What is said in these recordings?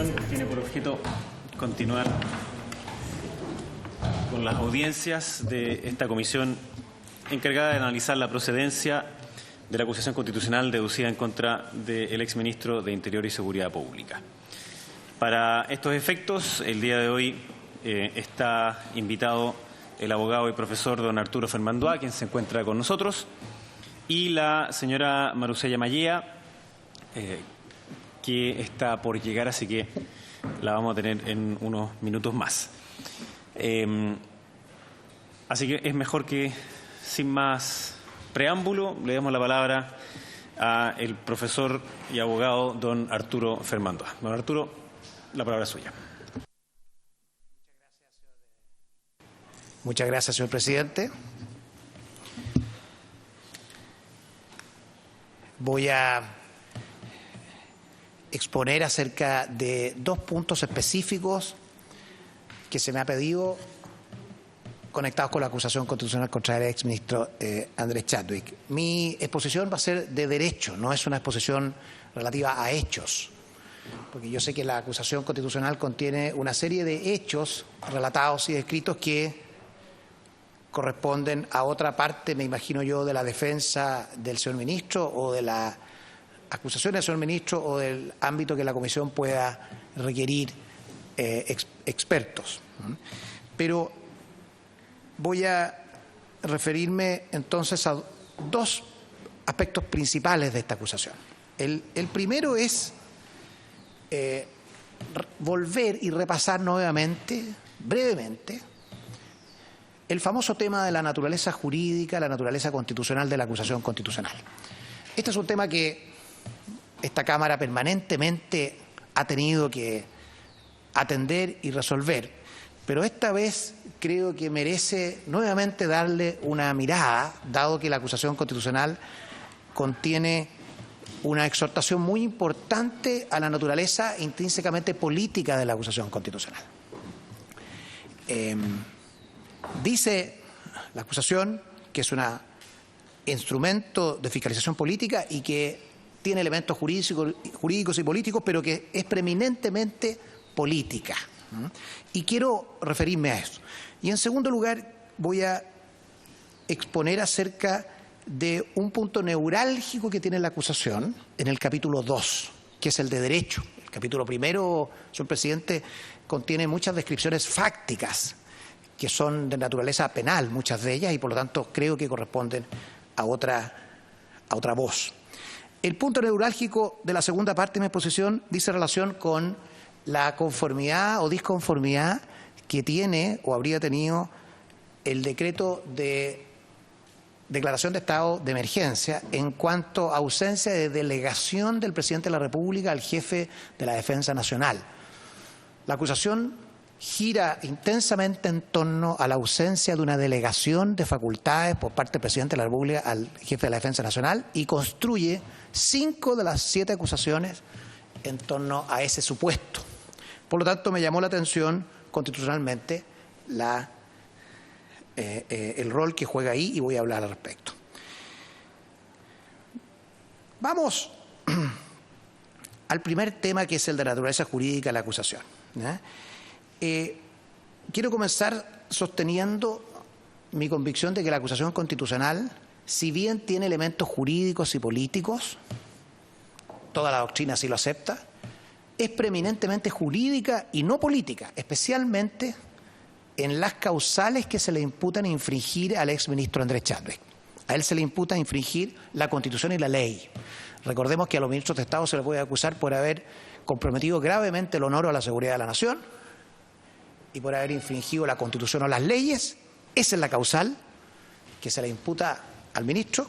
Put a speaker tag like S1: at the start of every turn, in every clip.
S1: sesión tiene por objeto continuar con las audiencias de esta comisión encargada de analizar la procedencia de la acusación constitucional deducida en contra del exministro de Interior y Seguridad Pública. Para estos efectos, el día de hoy está invitado el abogado y profesor don Arturo Fermandoa, quien se encuentra con nosotros, y la señora Marusella Mallea, que está por llegar, así que la vamos a tener en unos minutos más. Así que es mejor que, sin más preámbulo, le demos la palabra al profesor y abogado don Arturo Fermandoa. Don Arturo, la palabra es suya.
S2: Muchas gracias, señor presidente. Voy a exponer acerca de dos puntos específicos que se me ha pedido conectados con la acusación constitucional contra el exministro Andrés Chadwick. Mi exposición va a ser de derecho, no es una exposición relativa a hechos, porque yo sé que la acusación constitucional contiene una serie de hechos relatados y descritos que corresponden a otra parte, me imagino yo, de la defensa del señor ministro o de la acusación del señor ministro o del ámbito que la comisión pueda requerir expertos. Pero voy a referirme entonces a dos aspectos principales de esta acusación. El primero es volver y repasar nuevamente, brevemente, el famoso tema de la naturaleza jurídica, la naturaleza constitucional de la acusación constitucional. Este es un tema que esta Cámara permanentemente ha tenido que atender y resolver, pero esta vez creo que merece nuevamente darle una mirada, dado que la acusación constitucional contiene una exhortación muy importante a la naturaleza intrínsecamente política de la acusación constitucional. Dice la acusación que es un instrumento de fiscalización política y que tiene elementos jurídicos y políticos, pero que es preeminentemente política. Y quiero referirme a eso. Y en segundo lugar voy a exponer acerca de un punto neurálgico que tiene la acusación en el capítulo 2, que es el de derecho. El capítulo primero, señor presidente, contiene muchas descripciones fácticas que son de naturaleza penal, muchas de ellas, y por lo tanto creo que corresponden a otra voz. El punto neurálgico de la segunda parte de mi exposición dice relación con la conformidad o disconformidad que tiene o habría tenido el decreto de declaración de estado de emergencia en cuanto a ausencia de delegación del presidente de la República al jefe de la Defensa Nacional. La acusación gira intensamente en torno a la ausencia de una delegación de facultades por parte del presidente de la República al jefe de la Defensa Nacional y construye 5 de las 7 acusaciones en torno a ese supuesto. Por lo tanto, me llamó la atención constitucionalmente el rol que juega ahí y voy a hablar al respecto. Vamos al primer tema, que es el de la naturaleza jurídica de la acusación. Quiero comenzar sosteniendo mi convicción de que la acusación constitucional, si bien tiene elementos jurídicos y políticos, toda la doctrina así lo acepta, es preeminentemente jurídica y no política, especialmente en las causales que se le imputan infringir al exministro Andrés Chadwick. A él se le imputa infringir la Constitución y la ley. Recordemos que a los ministros de Estado se les puede acusar por haber comprometido gravemente el honor o la seguridad de la nación y por haber infringido la Constitución o las leyes. Esa es la causal que se le imputa al ministro,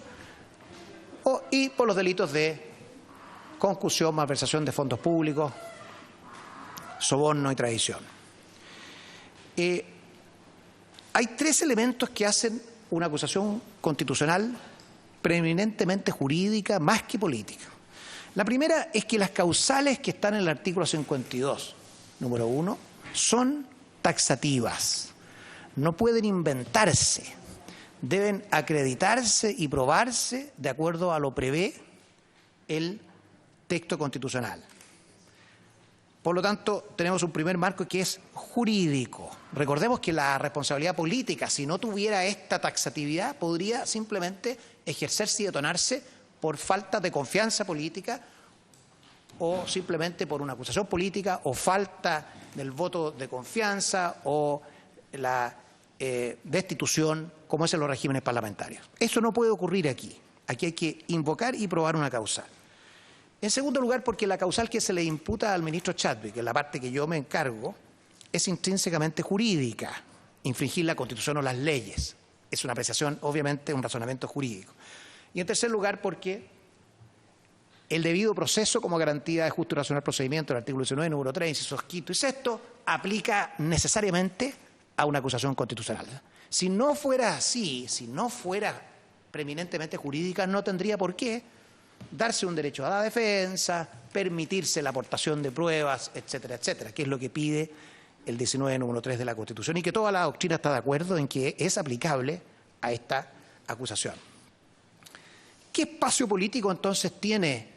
S2: y por los delitos de concusión, malversación de fondos públicos, soborno y traición. Hay 3 elementos que hacen una acusación constitucional preeminentemente jurídica más que política. La primera es que las causales que están en el artículo 52, número 1, son taxativas, no pueden inventarse, deben acreditarse y probarse de acuerdo a lo prevé el texto constitucional. Por lo tanto, tenemos un primer marco que es jurídico. Recordemos que la responsabilidad política, si no tuviera esta taxatividad, podría simplemente ejercerse y detonarse por falta de confianza política o simplemente por una acusación política o falta del voto de confianza o la destitución, como es en los regímenes parlamentarios. Eso no puede ocurrir aquí. Aquí hay que invocar y probar una causal. En segundo lugar, porque la causal que se le imputa al ministro Chadwick, en la parte que yo me encargo, es intrínsecamente jurídica, infringir la Constitución o las leyes. Es una apreciación, obviamente, un razonamiento jurídico. Y en tercer lugar, porque el debido proceso como garantía de justo y racional procedimiento, el artículo 19, número 3, incisos quinto y sexto, aplica necesariamente a una acusación constitucional. Si no fuera así, si no fuera preeminentemente jurídica, no tendría por qué darse un derecho a la defensa, permitirse la aportación de pruebas, etcétera, etcétera, que es lo que pide el 19, número 3 de la Constitución y que toda la doctrina está de acuerdo en que es aplicable a esta acusación. ¿Qué espacio político entonces tiene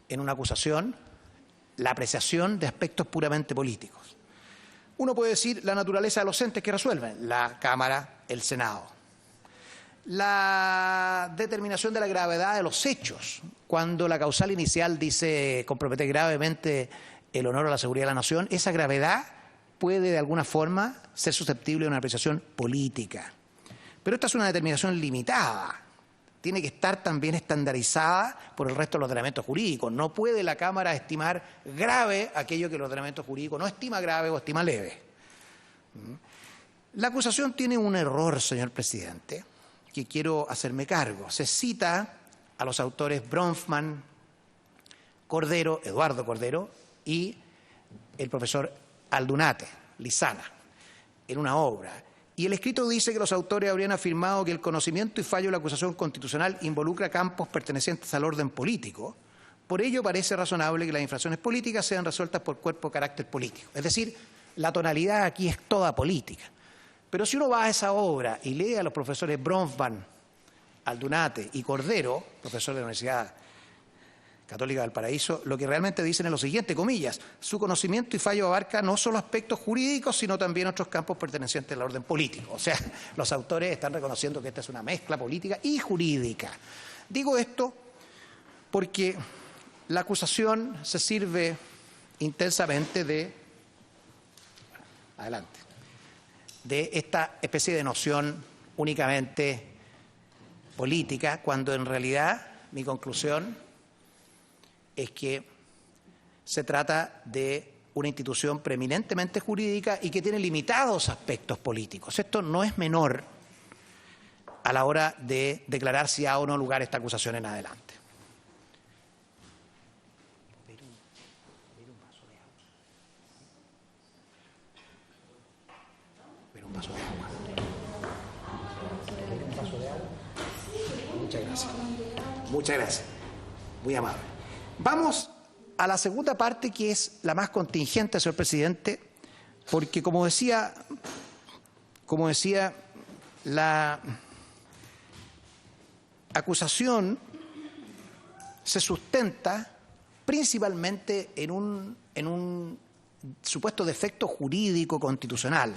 S2: en una acusación la apreciación de aspectos puramente políticos? Uno puede decir la naturaleza de los entes que resuelven, la Cámara, el Senado. La determinación de la gravedad de los hechos, cuando la causal inicial dice comprometer gravemente el honor o la seguridad de la nación, esa gravedad puede de alguna forma ser susceptible de una apreciación política. Pero esta es una determinación limitada, tiene que estar también estandarizada por el resto de los ordenamientos jurídicos. No puede la Cámara estimar grave aquello que el ordenamiento jurídico no estima grave o estima leve. La acusación tiene un error, señor presidente, que quiero hacerme cargo. Se cita a los autores Bronfman, Cordero, Eduardo Cordero, y el profesor Aldunate, Lizana, en una obra. Y el escrito dice que los autores habrían afirmado que el conocimiento y fallo de la acusación constitucional involucra campos pertenecientes al orden político. Por ello parece razonable que las infracciones políticas sean resueltas por cuerpo de carácter político. Es decir, la tonalidad aquí es toda política. Pero si uno va a esa obra y lee a los profesores Bronfman, Aldunate y Cordero, profesor de la Universidad Católica del Paraíso, lo que realmente dicen es lo siguiente, comillas, su conocimiento y fallo abarca no solo aspectos jurídicos, sino también otros campos pertenecientes al orden político. O sea, los autores están reconociendo que esta es una mezcla política y jurídica. Digo esto porque la acusación se sirve intensamente de esta especie de noción únicamente política, cuando en realidad mi conclusión es que se trata de una institución preeminentemente jurídica y que tiene limitados aspectos políticos. Esto no es menor a la hora de declarar si ha o no lugar esta acusación en adelante. Un vaso de agua. ¿Un vaso de agua? Muchas gracias. Muchas gracias. Muy amable. Vamos a la segunda parte, que es la más contingente, señor presidente, porque como decía, la acusación se sustenta principalmente en un supuesto defecto jurídico constitucional,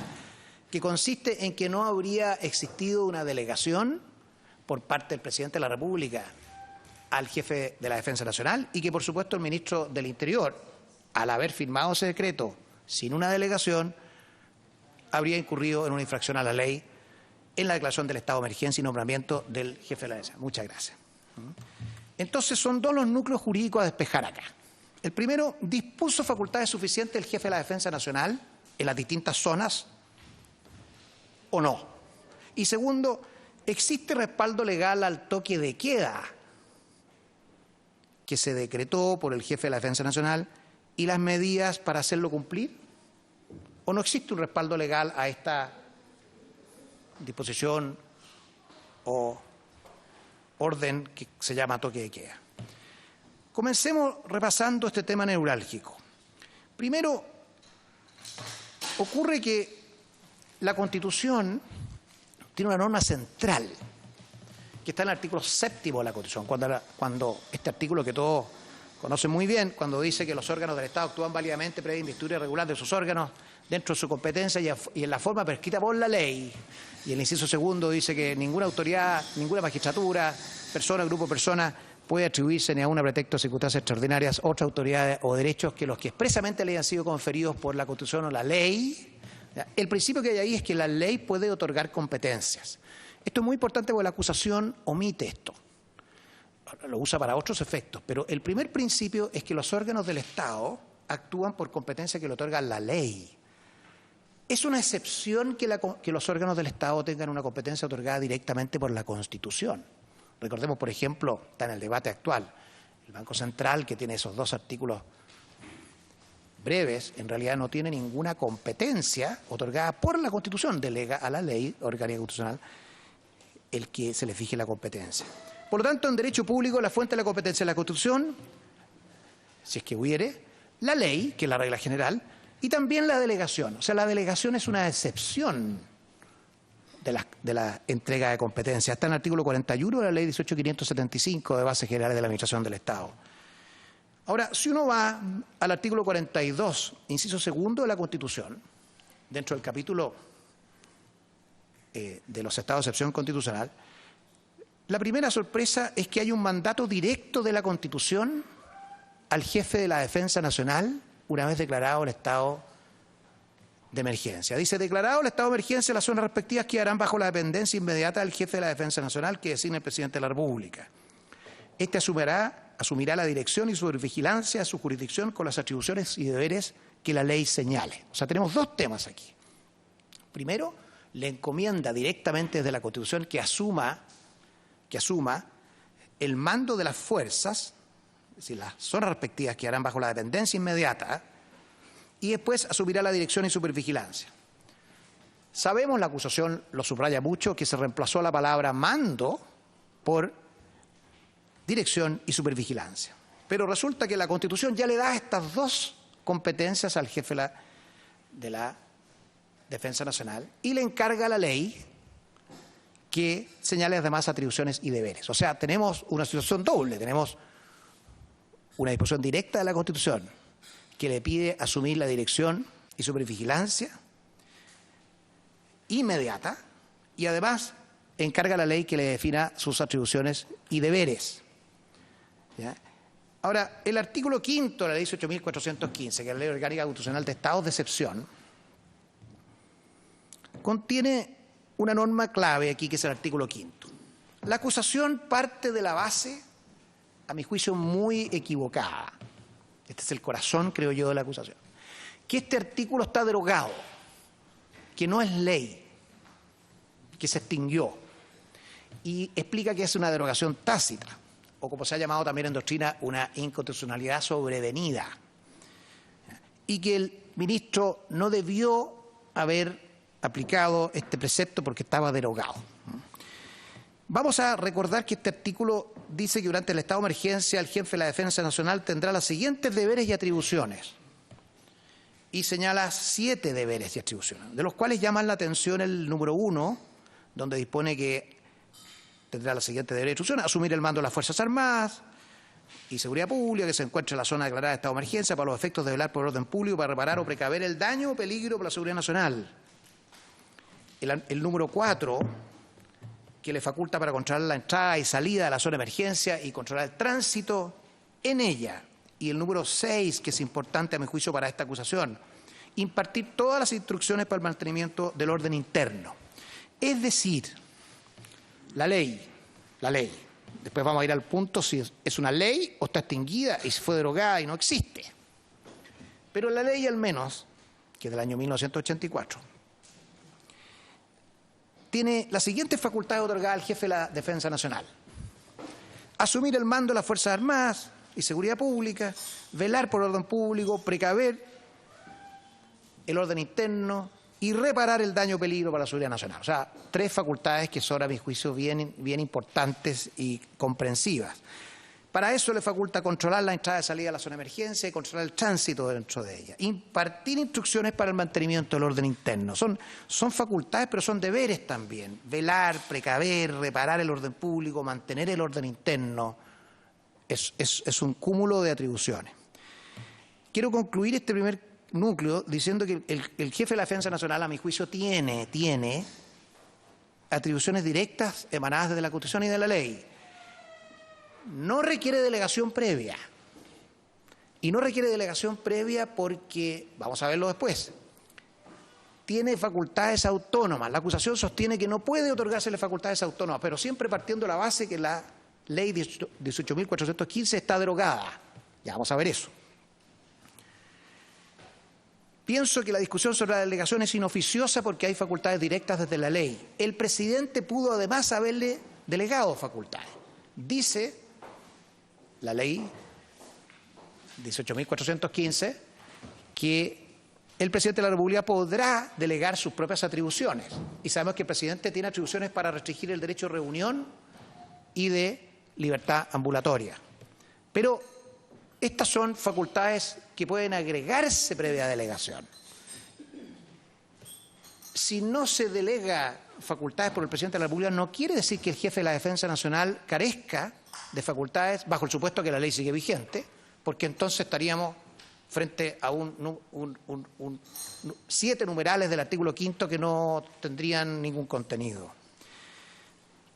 S2: que consiste en que no habría existido una delegación por parte del presidente de la República al jefe de la Defensa Nacional y que, por supuesto, el ministro del Interior, al haber firmado ese decreto sin una delegación, habría incurrido en una infracción a la ley en la declaración del estado de emergencia y nombramiento del jefe de la Defensa. Muchas gracias. Entonces, son dos los núcleos jurídicos a despejar acá. El primero, ¿dispuso facultades suficientes el jefe de la Defensa Nacional en las distintas zonas o no? Y segundo, ¿existe respaldo legal al toque de queda que se decretó por el jefe de la Defensa Nacional y las medidas para hacerlo cumplir? ¿O no existe un respaldo legal a esta disposición o orden que se llama toque de queda? Comencemos repasando este tema neurálgico. Primero, ocurre que la Constitución tiene una norma central que está en el artículo 7º de la Constitución, cuando este artículo que todos conocen muy bien cuando dice que los órganos del Estado actúan válidamente previa investidura irregular de sus órganos dentro de su competencia y en la forma prescrita por la ley. Y el inciso segundo dice que ninguna autoridad, ninguna magistratura, persona, grupo de personas puede atribuirse ni a un pretexto de circunstancias extraordinarias otras autoridades o derechos que los que expresamente le hayan sido conferidos por la Constitución o la ley. El principio que hay ahí es que la ley puede otorgar competencias. Esto es muy importante porque la acusación omite esto. Lo usa para otros efectos, pero el primer principio es que los órganos del Estado actúan por competencia que le otorga la ley. Es una excepción que los órganos del Estado tengan una competencia otorgada directamente por la Constitución. Recordemos, por ejemplo, está en el debate actual, el Banco Central, que tiene esos dos artículos breves, en realidad no tiene ninguna competencia otorgada por la Constitución, delega a la ley orgánica constitucional el que se le fije la competencia. Por lo tanto, en derecho público, la fuente de la competencia es la Constitución, si es que hubiere, la ley, que es la regla general, y también la delegación. O sea, la delegación es una excepción de la entrega de competencia. Está en el artículo 41 de la Ley 18.575 de Bases Generales de la Administración del Estado. Ahora, si uno va al artículo 42, inciso segundo de la Constitución, dentro del capítulo de los estados de excepción constitucional, la primera sorpresa es que hay un mandato directo de la Constitución al jefe de la Defensa Nacional una vez declarado el estado de emergencia. Dice, declarado el estado de emergencia, las zonas respectivas quedarán bajo la dependencia inmediata del jefe de la Defensa Nacional que designa el presidente de la República. Este asumirá la dirección y supervigilancia de su jurisdicción con las atribuciones y deberes que la ley señale. O sea, tenemos dos temas aquí. Primero, le encomienda directamente desde la Constitución que asuma el mando de las fuerzas, es decir, las zonas respectivas quedarán bajo la dependencia inmediata, y después asumirá la dirección y supervigilancia. Sabemos, la acusación lo subraya mucho, que se reemplazó la palabra mando por dirección y supervigilancia. Pero resulta que la Constitución ya le da estas dos competencias al jefe de la Defensa Nacional y le encarga a la ley que señale además atribuciones y deberes. O sea, tenemos una situación doble. Tenemos una disposición directa de la Constitución que le pide asumir la dirección y supervigilancia inmediata y además encarga a la ley que le defina sus atribuciones y deberes. ¿Ya? Ahora, el artículo 5 de la Ley 18.415, que es la Ley Orgánica Constitucional de Estados de Excepción, contiene una norma clave aquí, que es el artículo 5. La acusación parte de la base, a mi juicio, muy equivocada. Este es el corazón, creo yo, de la acusación. Que este artículo está derogado, que no es ley, que se extinguió. Y explica que es una derogación tácita, o como se ha llamado también en doctrina, una inconstitucionalidad sobrevenida. Y que el ministro no debió haber aplicado este precepto porque estaba derogado. Vamos a recordar que este artículo dice que durante el estado de emergencia el jefe de la Defensa Nacional tendrá los siguientes deberes y atribuciones. Y señala 7 deberes y atribuciones, de los cuales llaman la atención el número 1, donde dispone que tendrá los siguientes deberes y atribuciones: asumir el mando de las Fuerzas Armadas y Seguridad Pública, que se encuentre en la zona declarada de estado de emergencia para los efectos de velar por el orden público, para reparar o precaver el daño o peligro para la seguridad nacional. El número 4, que le faculta para controlar la entrada y salida de la zona de emergencia y controlar el tránsito en ella. Y el número 6, que es importante a mi juicio para esta acusación, impartir todas las instrucciones para el mantenimiento del orden interno. Es decir, la ley, después vamos a ir al punto si es una ley o está extinguida y si fue derogada y no existe. Pero la ley, al menos, que es del año 1984, tiene las siguientes facultades otorgadas al jefe de la Defensa Nacional: asumir el mando de las Fuerzas Armadas y Seguridad Pública, velar por el orden público, precaver el orden interno y reparar el daño o peligro para la seguridad nacional. O sea, 3 facultades que son, a mi juicio, bien importantes y comprensivas. Para eso le faculta controlar la entrada y salida de la zona de emergencia y controlar el tránsito dentro de ella. Impartir instrucciones para el mantenimiento del orden interno. Son facultades, pero son deberes también. Velar, precaver, reparar el orden público, mantener el orden interno. es un cúmulo de atribuciones. Quiero concluir este primer núcleo diciendo que el jefe de la Defensa Nacional, a mi juicio, tiene atribuciones directas emanadas de la Constitución y de la ley. No requiere delegación previa. Y no requiere delegación previa porque, vamos a verlo después, tiene facultades autónomas. La acusación sostiene que no puede otorgársele facultades autónomas, pero siempre partiendo de la base que la ley 18.415 está derogada. Ya vamos a ver eso. Pienso que la discusión sobre la delegación es inoficiosa porque hay facultades directas desde la ley. El presidente pudo además haberle delegado facultades. Dice la ley 18.415 que el presidente de la República podrá delegar sus propias atribuciones. Y sabemos que el presidente tiene atribuciones para restringir el derecho de reunión y de libertad ambulatoria. Pero estas son facultades que pueden agregarse previa delegación. Si no se delega facultades por el presidente de la República, no quiere decir que el jefe de la Defensa Nacional carezca de facultades, bajo el supuesto que la ley sigue vigente, porque entonces estaríamos frente a 7 numerales del artículo 5 que no tendrían ningún contenido.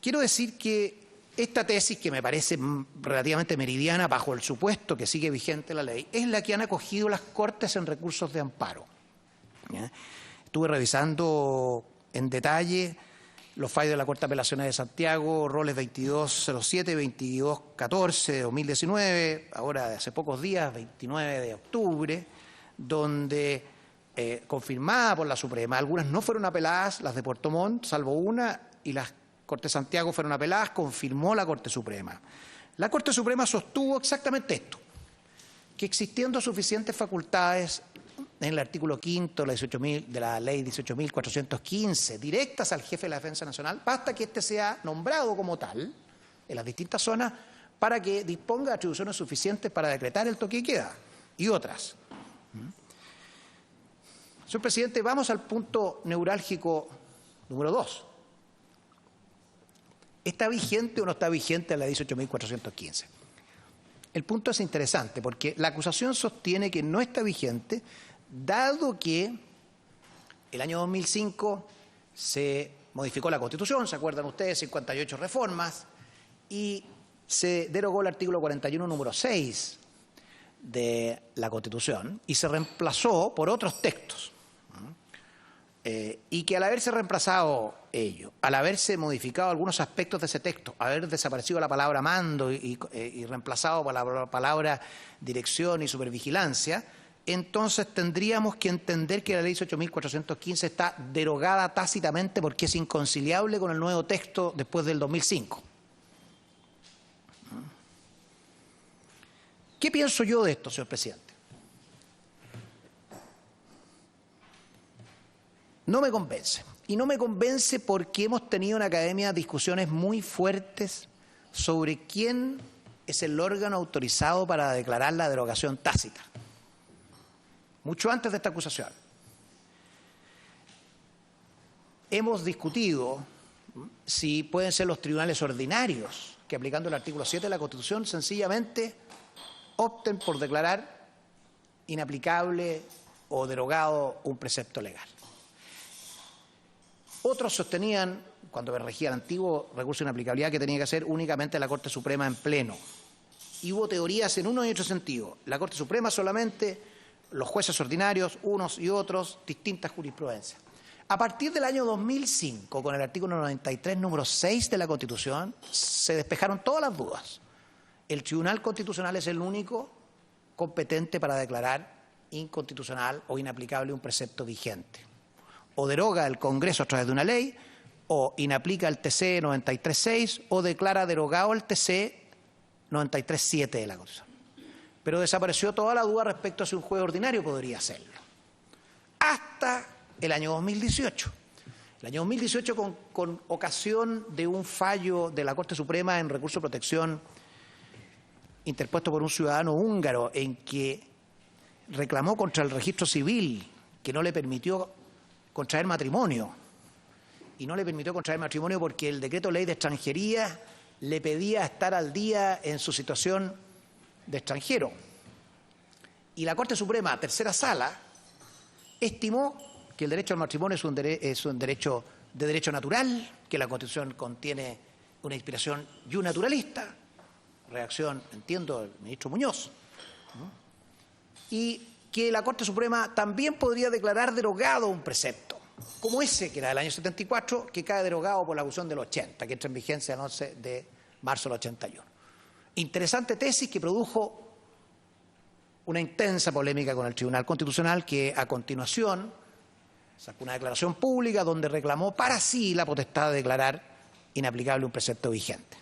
S2: Quiero decir que esta tesis, que me parece relativamente meridiana bajo el supuesto que sigue vigente la ley, es la que han acogido las Cortes en recursos de amparo. ¿Ya? Estuve revisando en detalle los fallos de la Corte de Apelaciones de Santiago, roles 2207 y 2214 de 2019, ahora de hace pocos días, 29 de octubre, donde, confirmada por la Suprema, algunas no fueron apeladas, las de Puerto Montt, salvo una, y las Corte de Santiago fueron apeladas, confirmó la Corte Suprema. La Corte Suprema sostuvo exactamente esto, que existiendo suficientes facultades en el artículo 5 de la ley 18.415, directas al jefe de la Defensa Nacional, basta que éste sea nombrado como tal en las distintas zonas para que disponga de atribuciones suficientes para decretar el toque de queda y otras. Señor presidente, vamos al punto neurálgico número 2. ¿Está vigente o no está vigente la 18.415? El punto es interesante porque la acusación sostiene que no está vigente, dado que el año 2005 se modificó la Constitución, ¿se acuerdan ustedes? 58 reformas, y se derogó el artículo 41, número 6 de la Constitución, y se reemplazó por otros textos. Y que al haberse reemplazado ello, al haberse modificado algunos aspectos de ese texto, haber desaparecido la palabra mando y reemplazado por la palabra dirección y supervigilancia, entonces tendríamos que entender que la ley 18.415 está derogada tácitamente porque es inconciliable con el nuevo texto después del 2005. ¿Qué pienso yo de esto, señor presidente? No me convence. Y no me convence porque hemos tenido en la academia discusiones muy fuertes sobre quién es el órgano autorizado para declarar la derogación tácita. Mucho antes de esta acusación. Hemos discutido si pueden ser los tribunales ordinarios que, aplicando el artículo 7 de la Constitución, sencillamente opten por declarar inaplicable o derogado un precepto legal. Otros sostenían, cuando regía el antiguo recurso de inaplicabilidad, que tenía que hacer únicamente la Corte Suprema en pleno. Y hubo teorías en uno y otro sentido. La Corte Suprema solamente, los jueces ordinarios, unos y otros, distintas jurisprudencias. A partir del año 2005, con el artículo 93, número 6 de la Constitución, se despejaron todas las dudas. El Tribunal Constitucional es el único competente para declarar inconstitucional o inaplicable un precepto vigente. O deroga el Congreso a través de una ley, o inaplica el TC 93.6, o declara derogado el TC 93.7 de la Constitución. Pero desapareció toda la duda respecto a si un juez ordinario podría hacerlo. Hasta el año 2018. El año 2018, con ocasión de un fallo de la Corte Suprema en recurso de protección interpuesto por un ciudadano húngaro en que reclamó contra el registro civil que no le permitió contraer matrimonio. Y no le permitió contraer matrimonio porque el decreto ley de extranjería le pedía estar al día en su situación de extranjero. Y la Corte Suprema, tercera sala, estimó que el derecho al matrimonio es un derecho de derecho natural, que la Constitución contiene una inspiración naturalista, reacción, entiendo, del ministro Muñoz, ¿no? Y que la Corte Suprema también podría declarar derogado un precepto, como ese que era del año 74, que cae derogado por la Constitución del 80, que entra en vigencia el 11 de marzo del 81. Interesante tesis que produjo una intensa polémica con el Tribunal Constitucional, que a continuación sacó una declaración pública donde reclamó para sí la potestad de declarar inaplicable un precepto vigente.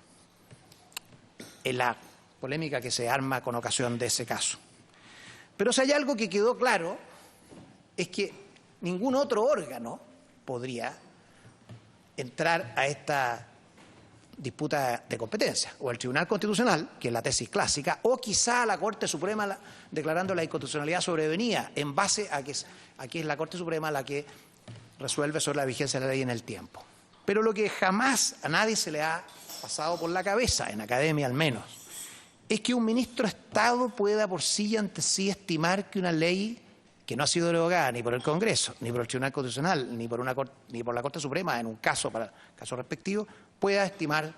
S2: Es la polémica que se arma con ocasión de ese caso. Pero si hay algo que quedó claro, es que ningún otro órgano podría entrar a esta disputa de competencia, o el Tribunal Constitucional, que es la tesis clásica, o quizá la Corte Suprema declarando la inconstitucionalidad sobrevenida en base a que es la Corte Suprema la que resuelve sobre la vigencia de la ley en el tiempo. Pero lo que jamás a nadie se le ha pasado por la cabeza, en academia al menos, es que un ministro de Estado pueda por sí y ante sí estimar que una ley que no ha sido derogada ni por el Congreso, ni por el Tribunal Constitucional, ni por la Corte Suprema, en un caso respectivo, pueda estimar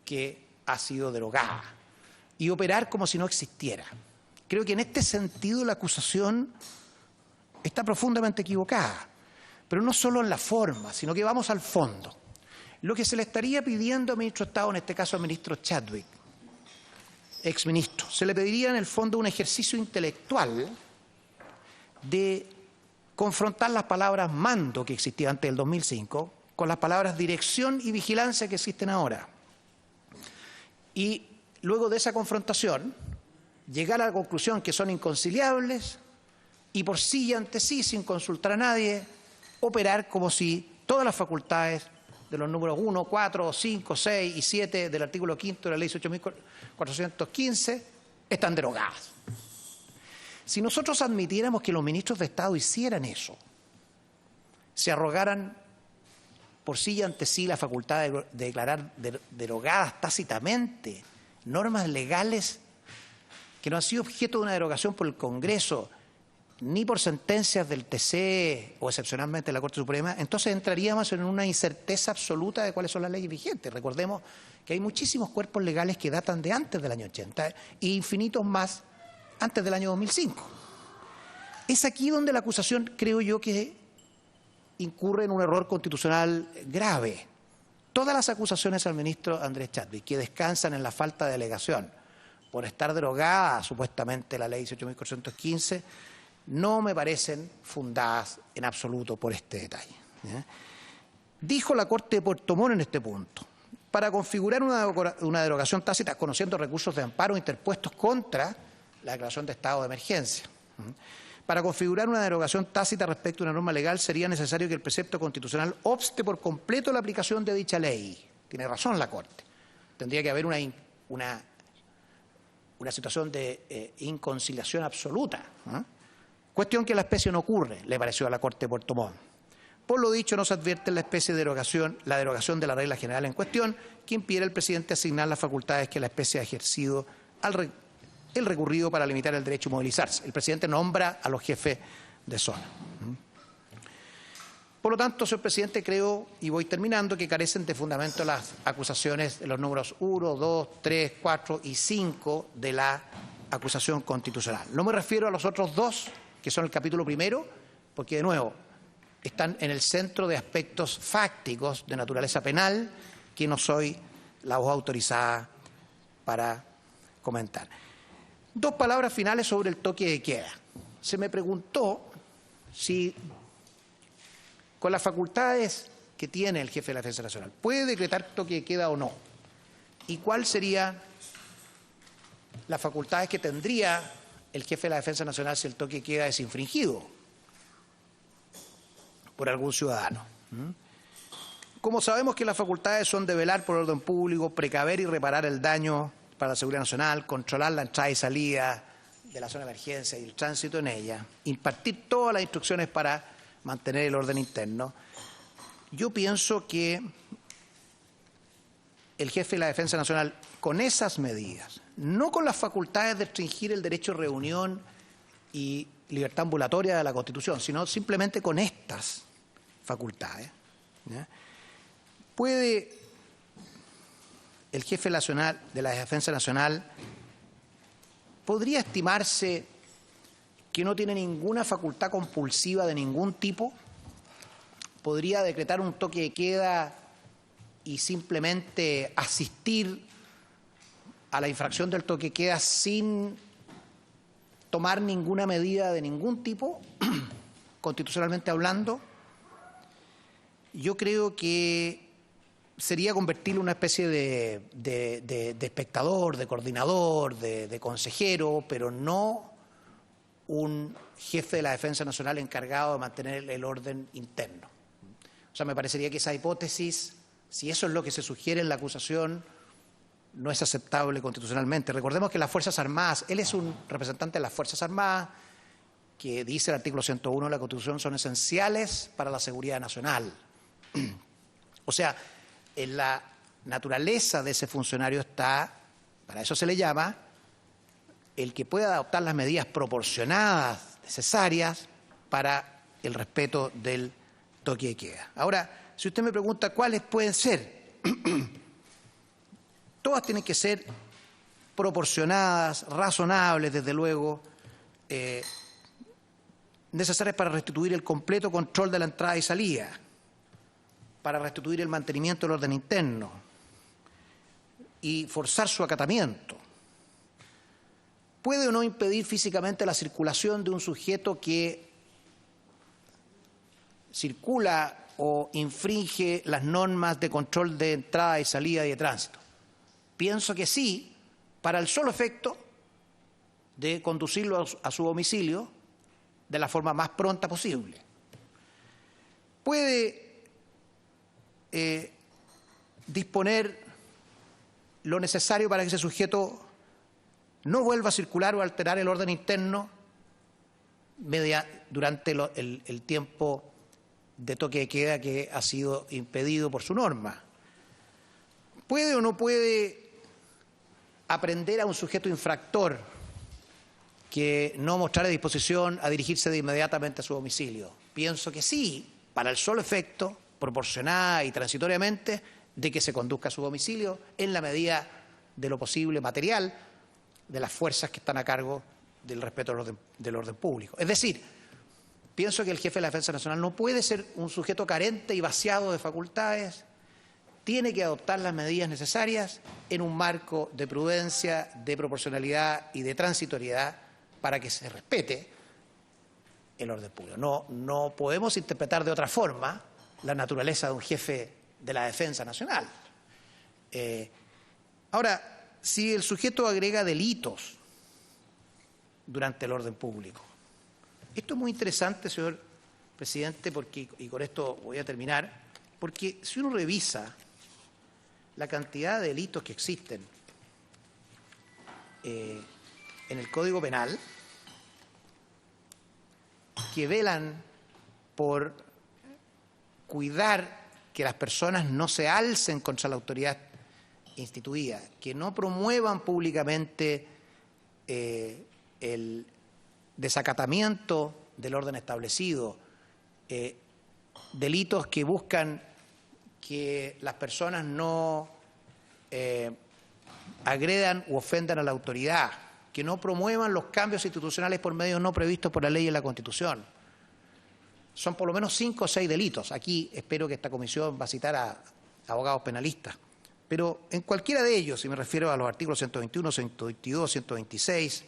S2: que ha sido derogada y operar como si no existiera. Creo que en este sentido la acusación está profundamente equivocada, pero no solo en la forma, sino que vamos al fondo. Lo que se le estaría pidiendo al ministro de Estado, en este caso al ministro Chadwick, exministro, se le pediría en el fondo un ejercicio intelectual de confrontar las palabras mando que existían antes del 2005 con las palabras dirección y vigilancia que existen ahora. Y luego de esa confrontación, llegar a la conclusión que son inconciliables y por sí y ante sí, sin consultar a nadie, operar como si todas las facultades de los números 1, 4, 5, 6 y 7 del artículo 5 de la Ley 18.415 están derogadas. Si nosotros admitiéramos que los ministros de Estado hicieran eso, se arrogaran por sí y ante sí la facultad de declarar derogadas tácitamente normas legales que no han sido objeto de una derogación por el Congreso, ni por sentencias del TC o excepcionalmente de la Corte Suprema, entonces entraríamos en una incerteza absoluta de cuáles son las leyes vigentes. Recordemos que hay muchísimos cuerpos legales que datan de antes del año 80 e infinitos más antes del año 2005. Es aquí donde la acusación, creo yo, que incurre en un error constitucional grave. Todas las acusaciones al ministro Andrés Chadwick, que descansan en la falta de alegación por estar derogada supuestamente la Ley 18.415, no me parecen fundadas en absoluto por este detalle. Dijo la Corte de Puerto Montt en este punto: para configurar una derogación tácita, conociendo recursos de amparo interpuestos contra la declaración de estado de emergencia. Para configurar una derogación tácita respecto a una norma legal sería necesario que el precepto constitucional obste por completo la aplicación de dicha ley. Tiene razón la Corte. Tendría que haber una situación de inconciliación absoluta. Cuestión que en la especie no ocurre, le pareció a la Corte de Puerto Montt. Por lo dicho, no se advierte en la especie de la derogación de la regla general en cuestión, que impide al presidente asignar las facultades que la especie ha ejercido el recurrido para limitar el derecho a movilizarse. El presidente nombra a los jefes de zona. Por lo tanto, señor presidente, creo, y voy terminando, que carecen de fundamento las acusaciones de los números 1, 2, 3, 4 y 5 de la acusación constitucional. No me refiero a los otros dos, que son el capítulo primero, porque, de nuevo, están en el centro de aspectos fácticos de naturaleza penal que no soy la voz autorizada para comentar. Dos palabras finales sobre el toque de queda. Se me preguntó si, con las facultades que tiene el jefe de la Defensa Nacional, puede decretar toque de queda o no, y cuál sería las facultades que tendría el jefe de la Defensa Nacional si el toque de queda es infringido por algún ciudadano. Como sabemos que las facultades son de velar por el orden público, precaver y reparar el daño para la seguridad nacional, controlar la entrada y salida de la zona de emergencia y el tránsito en ella, impartir todas las instrucciones para mantener el orden interno, yo pienso que el jefe de la Defensa Nacional, con esas medidas no con las facultades de restringir el derecho de reunión y libertad ambulatoria de la Constitución, sino simplemente con estas facultades, ¿ya? ¿Puede el jefe nacional de la Defensa Nacional, podría estimarse que no tiene ninguna facultad compulsiva de ningún tipo? ¿Podría decretar un toque de queda y simplemente asistir a la infracción del toque de queda sin tomar ninguna medida de ningún tipo, constitucionalmente hablando? Yo creo que sería convertirlo en una especie de espectador, de coordinador, de consejero, pero no un jefe de la Defensa Nacional encargado de mantener el orden interno. O sea, me parecería que esa hipótesis, si eso es lo que se sugiere en la acusación, no es aceptable constitucionalmente. Recordemos que las Fuerzas Armadas, él es un representante de las Fuerzas Armadas, que dice el artículo 101 de la Constitución, son esenciales para la seguridad nacional. O sea, en la naturaleza de ese funcionario está, para eso se le llama, el que pueda adoptar las medidas proporcionadas, necesarias, para el respeto del toque de queda. Ahora, si usted me pregunta cuáles pueden ser, todas tienen que ser proporcionadas, razonables, desde luego, necesarias para restituir el completo control de la entrada y salida, para restituir el mantenimiento del orden interno y forzar su acatamiento. ¿Puede o no impedir físicamente la circulación de un sujeto que circula o infringe las normas de control de entrada y salida y de tránsito? Pienso que sí, para el solo efecto de conducirlo a su domicilio de la forma más pronta posible. ¿Puede disponer lo necesario para que ese sujeto no vuelva a circular o alterar el orden interno durante el tiempo de toque de queda que ha sido impedido por su norma? ¿Puede o no puede aprender a un sujeto infractor que no mostrara disposición a dirigirse de inmediatamente a su domicilio? Pienso que sí, para el solo efecto, proporcionada y transitoriamente, de que se conduzca a su domicilio en la medida de lo posible material de las fuerzas que están a cargo del respeto del orden público. Es decir, pienso que el jefe de la Defensa Nacional no puede ser un sujeto carente y vaciado de facultades, tiene que adoptar las medidas necesarias en un marco de prudencia, de proporcionalidad y de transitoriedad para que se respete el orden público. No podemos interpretar de otra forma la naturaleza de un jefe de la Defensa Nacional. Ahora, si el sujeto agrega delitos durante el orden público, esto es muy interesante, señor presidente, porque, y con esto voy a terminar, porque si uno revisa la cantidad de delitos que existen en el Código Penal, que velan por cuidar que las personas no se alcen contra la autoridad instituida, que no promuevan públicamente el desacatamiento del orden establecido, delitos que buscan que las personas no agredan u ofendan a la autoridad, que no promuevan los cambios institucionales por medios no previstos por la ley y la Constitución. Son por lo menos 5 o 6 delitos. Aquí espero que esta comisión va a citar a abogados penalistas. Pero en cualquiera de ellos, si me refiero a los artículos 121, 122, 126,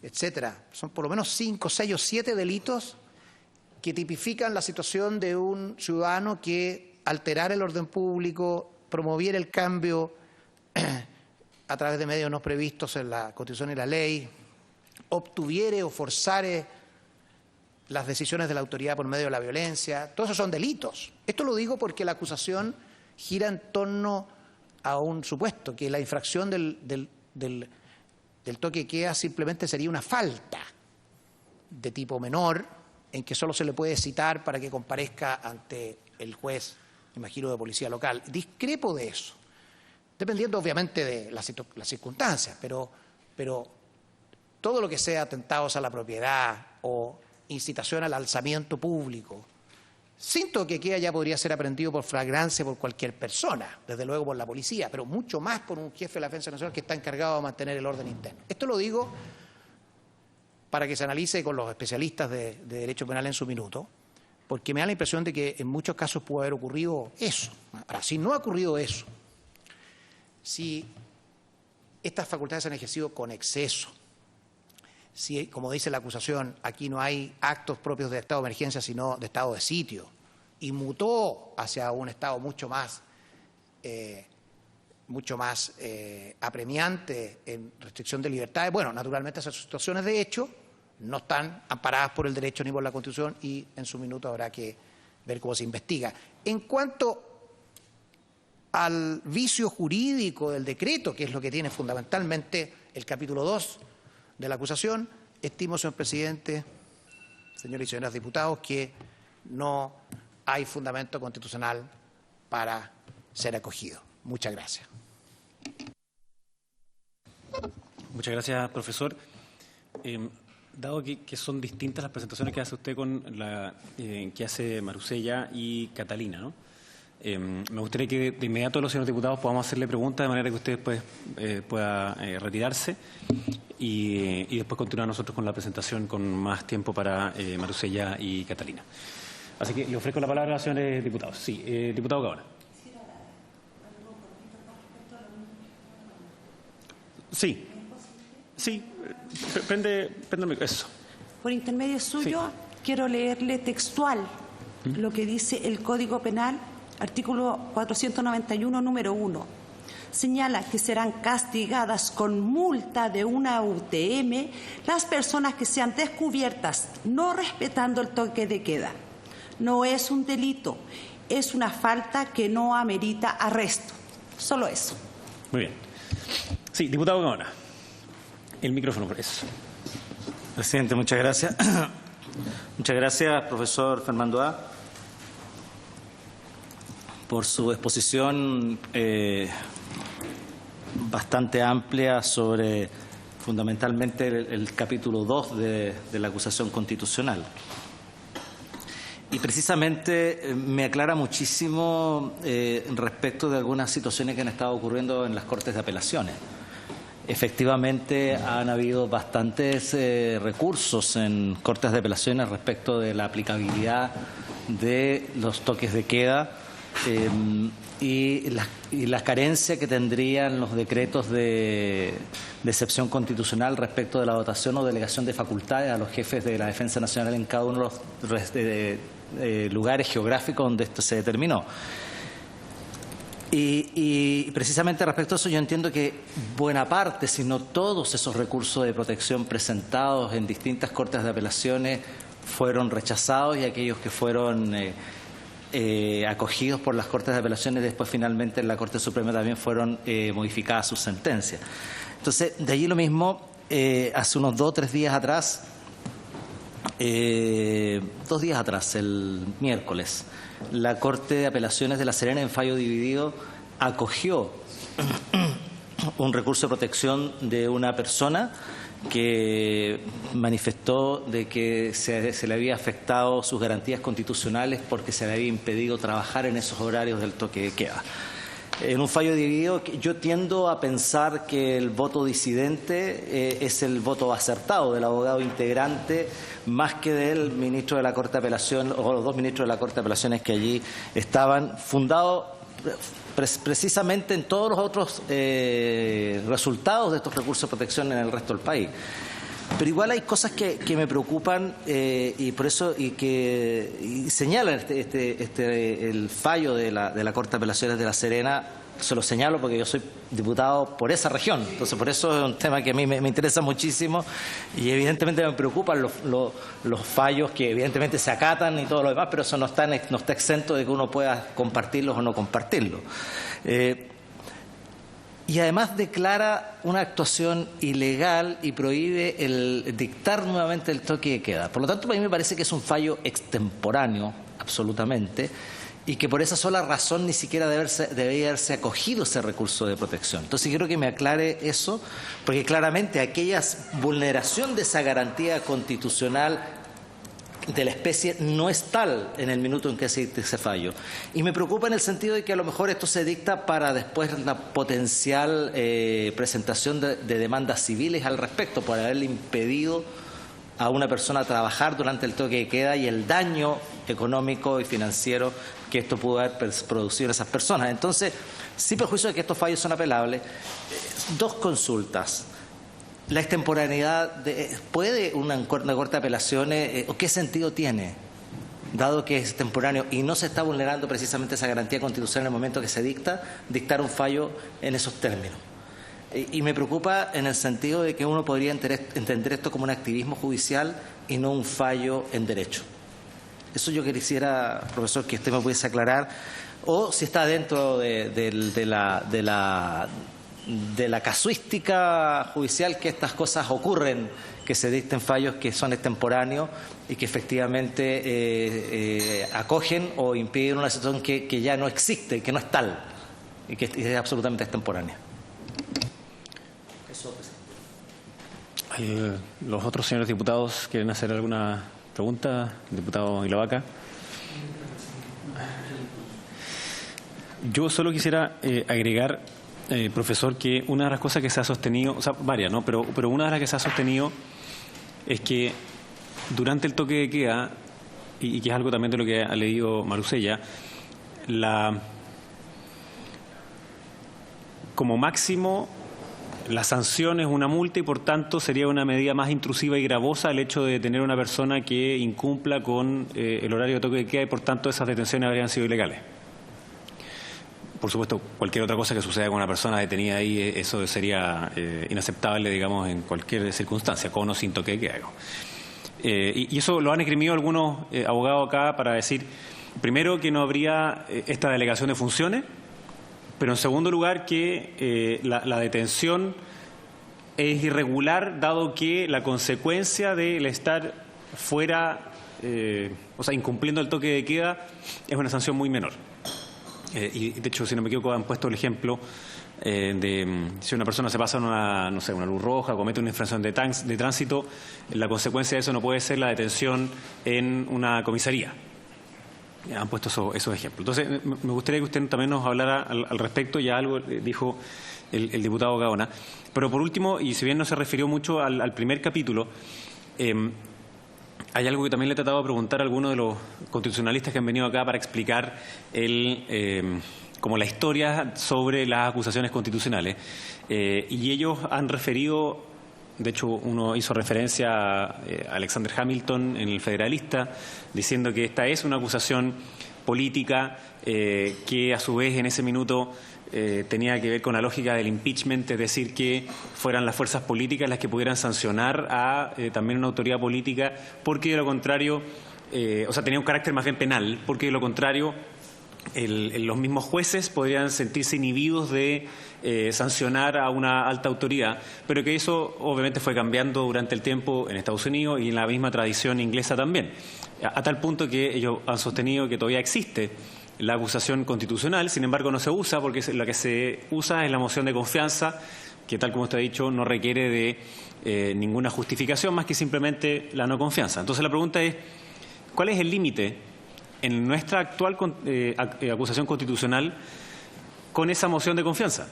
S2: etcétera, son por lo menos 5, 6 o 7 delitos que tipifican la situación de un ciudadano que alterara el orden público, promoviera el cambio a través de medios no previstos en la Constitución y la ley, obtuviere o forzare las decisiones de la autoridad por medio de la violencia. Todos esos son delitos. Esto lo digo porque la acusación gira en torno a un supuesto, que la infracción del toque de queda simplemente sería una falta de tipo menor, en que solo se le puede citar para que comparezca ante el juez, me imagino, de policía local. Discrepo de eso. dependiendo obviamente de las circunstancias, pero todo lo que sea atentados a la propiedad o incitación al alzamiento público, sin toque de queda, ya podría ser aprendido por flagrancia por cualquier persona, desde luego por la policía, pero mucho más por un jefe de la Defensa Nacional que está encargado de mantener el orden interno. Esto lo digo para que se analice con los especialistas de derecho penal en su minuto, porque me da la impresión de que en muchos casos puede haber ocurrido eso. Ahora, si no ha ocurrido eso, si estas facultades se han ejercido con exceso, si, como dice la acusación, aquí no hay actos propios de estado de emergencia, sino de estado de sitio, y mutó hacia un estado mucho más apremiante en restricción de libertades, bueno, naturalmente esas situaciones de hecho no están amparadas por el derecho ni por la Constitución y en su minuto habrá que ver cómo se investiga. En cuanto al vicio jurídico del decreto, que es lo que tiene fundamentalmente el capítulo 2 de la acusación, estimo, señor presidente, señores y señoras diputados, que no hay fundamento constitucional para ser acogido. Muchas gracias.
S1: Muchas gracias, profesor. Dado que son distintas las presentaciones que hace usted con la que hace Marusella y Catalina, ¿no? Me gustaría que de inmediato los señores diputados podamos hacerle preguntas de manera que usted después pueda retirarse y después continuar nosotros con la presentación con más tiempo para Marusella y Catalina. Así que le ofrezco la palabra a los señores diputados. Sí, diputado Gaona. Sí, sí, prende eso.
S3: Por intermedio suyo, sí. Quiero leerle textual lo que dice el Código Penal, artículo 491, número 1. Señala que serán castigadas con multa de una UTM las personas que sean descubiertas no respetando el toque de queda. No es un delito, es una falta que no amerita arresto. Solo eso.
S1: Muy bien. Sí, diputado Gaona. El micrófono, por eso.
S4: Presidente, muchas gracias. Muchas gracias, profesor Fernando A., por su exposición bastante amplia sobre fundamentalmente el capítulo 2 de la acusación constitucional. Y precisamente me aclara muchísimo respecto de algunas situaciones que han estado ocurriendo en las Cortes de Apelaciones. Efectivamente, han habido bastantes recursos en Cortes de Apelaciones respecto de la aplicabilidad de los toques de queda y la carencia que tendrían los decretos de excepción constitucional respecto de la dotación o delegación de facultades a los jefes de la Defensa Nacional en cada uno de los lugares geográficos donde esto se determinó. Y precisamente respecto a eso yo entiendo que buena parte, si no todos esos recursos de protección presentados en distintas Cortes de Apelaciones fueron rechazados y aquellos que fueron acogidos por las Cortes de Apelaciones después finalmente en la Corte Suprema también fueron modificadas sus sentencias. Entonces, de allí lo mismo, hace unos 2 o 3 días atrás, 2 días atrás, el miércoles, la Corte de Apelaciones de La Serena en fallo dividido acogió un recurso de protección de una persona que manifestó de que se le había afectado sus garantías constitucionales porque se le había impedido trabajar en esos horarios del toque de queda. En un fallo dividido, yo tiendo a pensar que el voto disidente es el voto acertado del abogado integrante más que del ministro de la Corte de Apelación o los 2 ministros de la Corte de Apelaciones que allí estaban, fundado precisamente en todos los otros resultados de estos recursos de protección en el resto del país. Pero igual hay cosas que me preocupan y por eso y señalan el fallo de la Corte de Apelaciones de La Serena. Se lo señalo porque yo soy diputado por esa región, entonces por eso es un tema que a mí me interesa muchísimo y evidentemente me preocupan los fallos que evidentemente se acatan y todo lo demás, pero eso no está exento de que uno pueda compartirlos o no compartirlos. Y además declara una actuación ilegal y prohíbe el dictar nuevamente el toque de queda. Por lo tanto, a mí me parece que es un fallo extemporáneo, absolutamente, y que por esa sola razón ni siquiera debería haberse acogido ese recurso de protección. Entonces quiero que me aclare eso, porque claramente aquella vulneración de esa garantía constitucional de la especie no es tal en el minuto en que se dicta ese fallo. Y me preocupa en el sentido de que a lo mejor esto se dicta para después la potencial presentación de demandas civiles al respecto, por haberle impedido a una persona trabajar durante el toque de queda y el daño económico y financiero que esto pudo haber producido en esas personas. Entonces, sin perjuicio de que estos fallos son apelables, dos consultas. ¿La extemporaneidad puede una corte de apelaciones o qué sentido tiene, dado que es temporáneo y no se está vulnerando precisamente esa garantía constitucional en el momento que se dictar un fallo en esos términos? Y me preocupa en el sentido de que uno podría entender esto como un activismo judicial y no un fallo en derecho. Eso yo quisiera, profesor, que usted me pudiese aclarar, o si está dentro de la casuística judicial que estas cosas ocurren, que se dicten fallos que son extemporáneos y que efectivamente acogen o impiden una situación que ya no existe, que no es tal y que es absolutamente extemporánea.
S1: ¿Los otros señores diputados quieren hacer alguna pregunta? Diputado Ilovaca. Yo solo quisiera agregar, profesor, que una de las cosas que se ha sostenido, o sea, varias, ¿no? Pero una de las que se ha sostenido es que durante el toque de queda, y que es algo también de lo que ha leído Marusella, como máximo la sanción es una multa y por tanto sería una medida más intrusiva y gravosa el hecho de tener una persona que incumpla con el horario de toque de queda y por tanto esas detenciones habrían sido ilegales. Por supuesto, cualquier otra cosa que suceda con una persona detenida ahí, eso sería inaceptable, digamos, en cualquier circunstancia, con o sin toque de queda. Y eso lo han esgrimido algunos abogados acá para decir, primero, que no habría esta delegación de funciones, pero en segundo lugar que la detención es irregular, dado que la consecuencia del estar fuera, o sea, incumpliendo el toque de queda, es una sanción muy menor. Y de hecho, si no me equivoco, han puesto el ejemplo de si una persona se pasa en una luz roja, comete una infracción de tránsito, la consecuencia de eso no puede ser la detención en una comisaría. Han puesto esos ejemplos. Entonces, me gustaría que usted también nos hablara al respecto. Ya algo dijo el diputado Gaona. Pero por último, y si bien no se refirió mucho al primer capítulo, hay algo que también le he tratado de preguntar a algunos de los constitucionalistas que han venido acá para explicar como la historia sobre las acusaciones constitucionales. Y ellos han referido... De hecho, uno hizo referencia a Alexander Hamilton en El Federalista, diciendo que esta es una acusación política que a su vez en ese minuto tenía que ver con la lógica del impeachment, es decir, que fueran las fuerzas políticas las que pudieran sancionar a también una autoridad política, porque de lo contrario, o sea, tenía un carácter más bien penal, porque de lo contrario los mismos jueces podrían sentirse inhibidos de sancionar a una alta autoridad, pero que eso obviamente fue cambiando durante el tiempo en Estados Unidos y en la misma tradición inglesa también, a tal punto que ellos han sostenido que todavía existe la acusación constitucional, sin embargo no se usa porque la que se usa es la moción de confianza, que tal como usted ha dicho no requiere de ninguna justificación más que simplemente la no confianza. Entonces la pregunta es, ¿cuál es el límite en nuestra actual acusación constitucional con esa moción de confianza?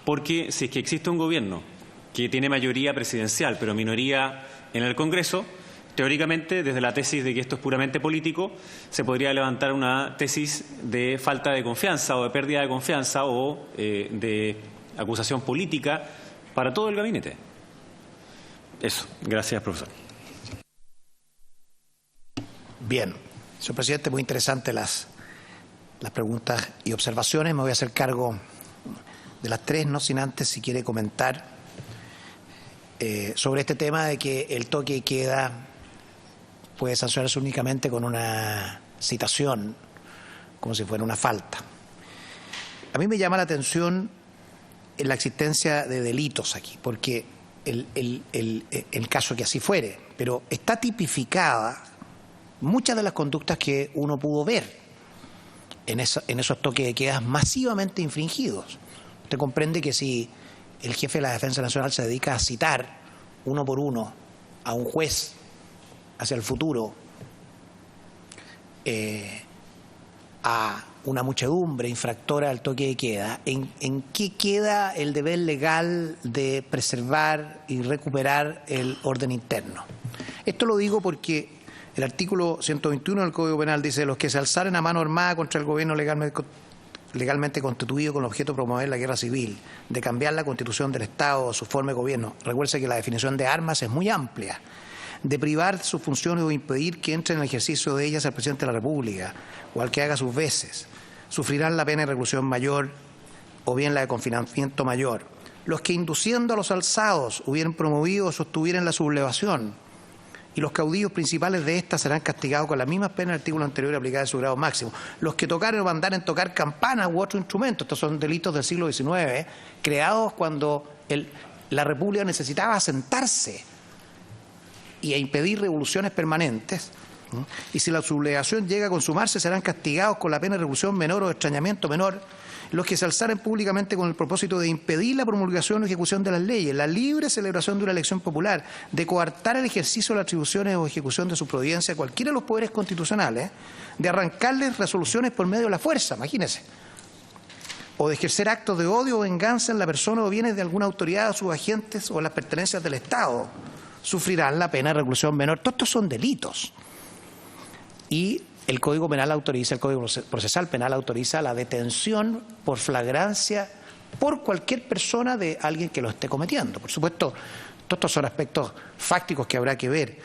S1: Porque si es que existe un gobierno que tiene mayoría presidencial pero minoría en el Congreso, teóricamente, desde la tesis de que esto es puramente político, se podría levantar una tesis de falta de confianza o de pérdida de confianza o de acusación política para todo el gabinete. Eso. Gracias, profesor.
S2: Bien. Señor presidente, muy interesantes las preguntas y observaciones. Me voy a hacer cargo de las tres, no sin antes, si quiere comentar sobre este tema de que el toque de queda puede sancionarse únicamente con una citación, como si fuera una falta. A mí me llama la atención la existencia de delitos aquí, porque el caso que así fuere, pero está tipificada muchas de las conductas que uno pudo ver. en esos toques de queda masivamente infringidos. Usted comprende que si el jefe de la Defensa Nacional se dedica a citar uno por uno a un juez hacia el futuro, a una muchedumbre infractora al toque de queda, ¿en qué queda el deber legal de preservar y recuperar el orden interno? Esto lo digo porque el artículo 121 del Código Penal dice: los que se alzaren a mano armada contra el gobierno legalmente constituido con el objeto de promover la guerra civil, de cambiar la constitución del Estado o su forma de gobierno. Recuerde que la definición de armas es muy amplia. De privar sus funciones o impedir que entre en el ejercicio de ellas el presidente de la República o al que haga sus veces, sufrirán la pena de reclusión mayor o bien la de confinamiento mayor. Los que induciendo a los alzados hubieran promovido o sostuvieran la sublevación, y los caudillos principales de éstas serán castigados con las mismas penas del artículo anterior aplicadas a su grado máximo. Los que tocaren o mandaren tocar campanas u otro instrumento, estos son delitos del siglo XIX, creados cuando la República necesitaba asentarse y a impedir revoluciones permanentes, y si la sublevación llega a consumarse serán castigados con la pena de reclusión menor o de extrañamiento menor los que se alzaren públicamente con el propósito de impedir la promulgación o ejecución de las leyes, la libre celebración de una elección popular, de coartar el ejercicio de las atribuciones o ejecución de su providencia a cualquiera de los poderes constitucionales, de arrancarles resoluciones por medio de la fuerza, imagínense, o de ejercer actos de odio o venganza en la persona o bienes de alguna autoridad o sus agentes o las pertenencias del Estado, sufrirán la pena de reclusión menor. Todos estos son delitos. Y el Código Penal autoriza, el Código Procesal Penal autoriza la detención por flagrancia por cualquier persona de alguien que lo esté cometiendo. Por supuesto, todos estos son aspectos fácticos que habrá que ver.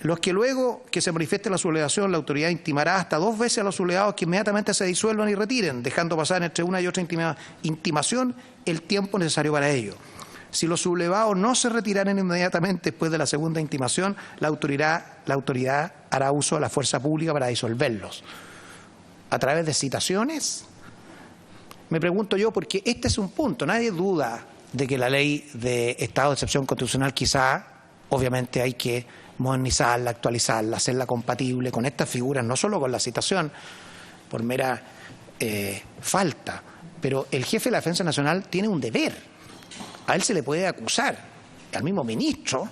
S2: Los que luego que se manifieste la sublevación, la autoridad intimará hasta 2 veces a los sublevados que inmediatamente se disuelvan y retiren, dejando pasar entre una y otra intimación el tiempo necesario para ello. Si los sublevados no se retiraren inmediatamente después de la segunda intimación, la autoridad hará uso de la fuerza pública para disolverlos. ¿A través de citaciones? Me pregunto yo, porque este es un punto. Nadie duda de que la ley de estado de excepción constitucional quizá, obviamente hay que modernizarla, actualizarla, hacerla compatible con estas figuras, no solo con la citación por mera falta, pero el jefe de la Defensa Nacional tiene un deber. A él se le puede acusar, al mismo ministro,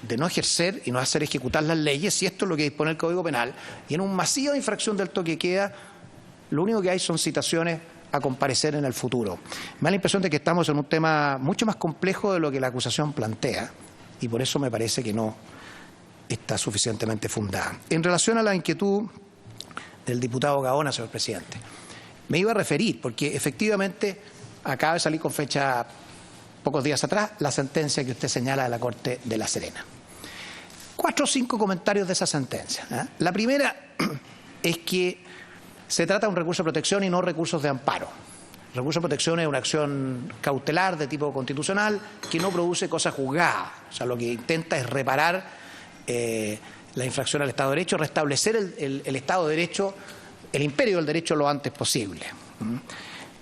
S2: de no ejercer y no hacer ejecutar las leyes, si esto es lo que dispone el Código Penal, y en una masiva infracción del toque de queda, lo único que hay son citaciones a comparecer en el futuro. Me da la impresión de que estamos en un tema mucho más complejo de lo que la acusación plantea, y por eso me parece que no está suficientemente fundada. En relación a la inquietud del diputado Gaona, señor presidente, me iba a referir, porque efectivamente acaba de salir con fecha pocos días atrás la sentencia que usted señala de la Corte de La Serena. 4 o 5 comentarios de esa sentencia. La primera es que se trata de un recurso de protección y no recursos de amparo. El recurso de protección es una acción cautelar de tipo constitucional que no produce cosa juzgada. O sea, lo que intenta es reparar la infracción al Estado de Derecho, restablecer el Estado de Derecho, el imperio del derecho lo antes posible.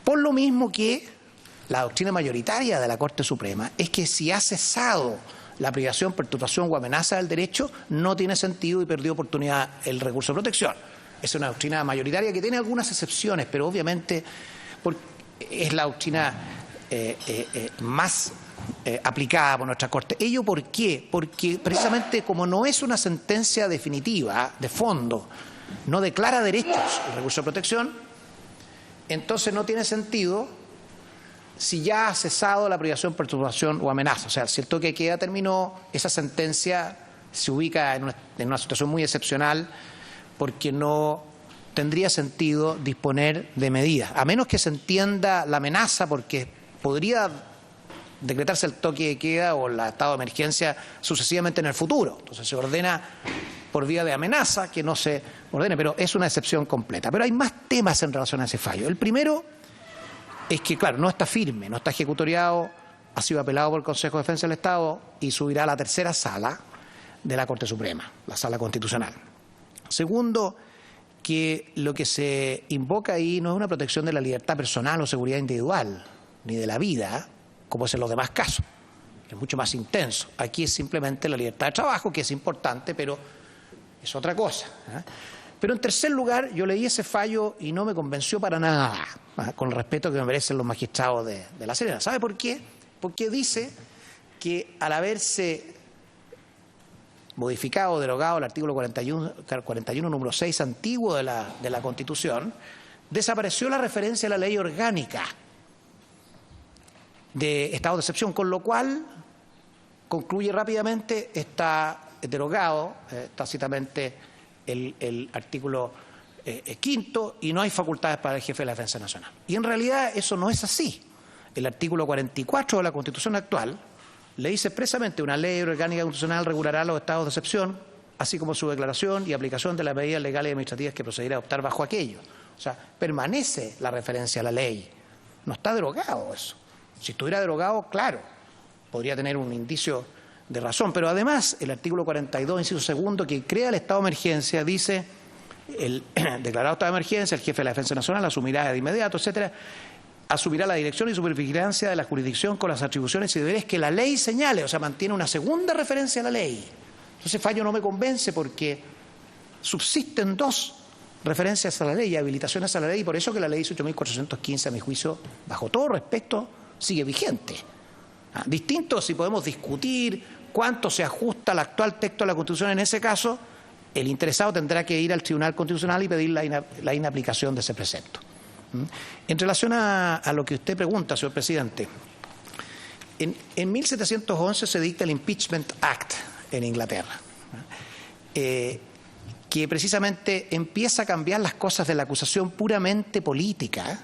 S2: Por lo mismo que la doctrina mayoritaria de la Corte Suprema es que si ha cesado la privación, perturbación o amenaza del derecho, no tiene sentido y perdió oportunidad el recurso de protección. Es una doctrina mayoritaria que tiene algunas excepciones, pero obviamente es la doctrina más aplicada por nuestra Corte. ¿Ello por qué? Porque precisamente como no es una sentencia definitiva, de fondo, no declara derechos el recurso de protección, entonces no tiene sentido si ya ha cesado la privación, perturbación o amenaza. O sea, si el toque de queda terminó, esa sentencia se ubica en una situación muy excepcional porque no tendría sentido disponer de medidas, a menos que se entienda la amenaza, porque podría decretarse el toque de queda o el estado de emergencia sucesivamente en el futuro. Entonces se ordena por vía de amenaza que no se ordene, pero es una excepción completa. Pero hay más temas en relación a ese fallo. El primero es que, claro, no está firme, no está ejecutoriado, ha sido apelado por el Consejo de Defensa del Estado y subirá a la tercera sala de la Corte Suprema, la sala constitucional. Segundo, que lo que se invoca ahí no es una protección de la libertad personal o seguridad individual, ni de la vida, como es en los demás casos. Es mucho más intenso. Aquí es simplemente la libertad de trabajo, que es importante, pero es otra cosa. Pero en tercer lugar, yo leí ese fallo y no me convenció para nada, con el respeto que me merecen los magistrados de La Serena. ¿Sabe por qué? Porque dice que al haberse modificado o derogado el artículo 41 número 6 antiguo de la Constitución, desapareció la referencia a la ley orgánica de estado de excepción, con lo cual concluye rápidamente, está derogado tácitamente el artículo quinto y no hay facultades para el jefe de la Defensa Nacional. Y en realidad eso no es así. El artículo 44 de la Constitución actual le dice expresamente: una ley orgánica constitucional regulará los estados de excepción, así como su declaración y aplicación de las medidas legales y administrativas que procederá a adoptar bajo aquello. O sea, permanece la referencia a la ley. No está derogado eso. Si estuviera derogado, claro, podría tener un indicio de razón. Pero además, el artículo 42, inciso segundo, que crea el estado de emergencia, dice: el declarado estado de emergencia, el jefe de la Defensa Nacional asumirá de inmediato, etcétera, asumirá la dirección y supervigilancia de la jurisdicción con las atribuciones y deberes que la ley señale. O sea, mantiene una segunda referencia a la ley. Ese fallo no me convence porque subsisten dos referencias a la ley y habilitaciones a la ley, y por eso que la ley 18.415, a mi juicio, bajo todo respeto, sigue vigente. Distinto si podemos discutir cuánto se ajusta al actual texto de la Constitución. En ese caso, el interesado tendrá que ir al Tribunal Constitucional y pedir la inaplicación de ese precepto. En relación a lo que usted pregunta, señor presidente, en 1711 se dicta el Impeachment Act en Inglaterra, que precisamente empieza a cambiar las cosas de la acusación puramente política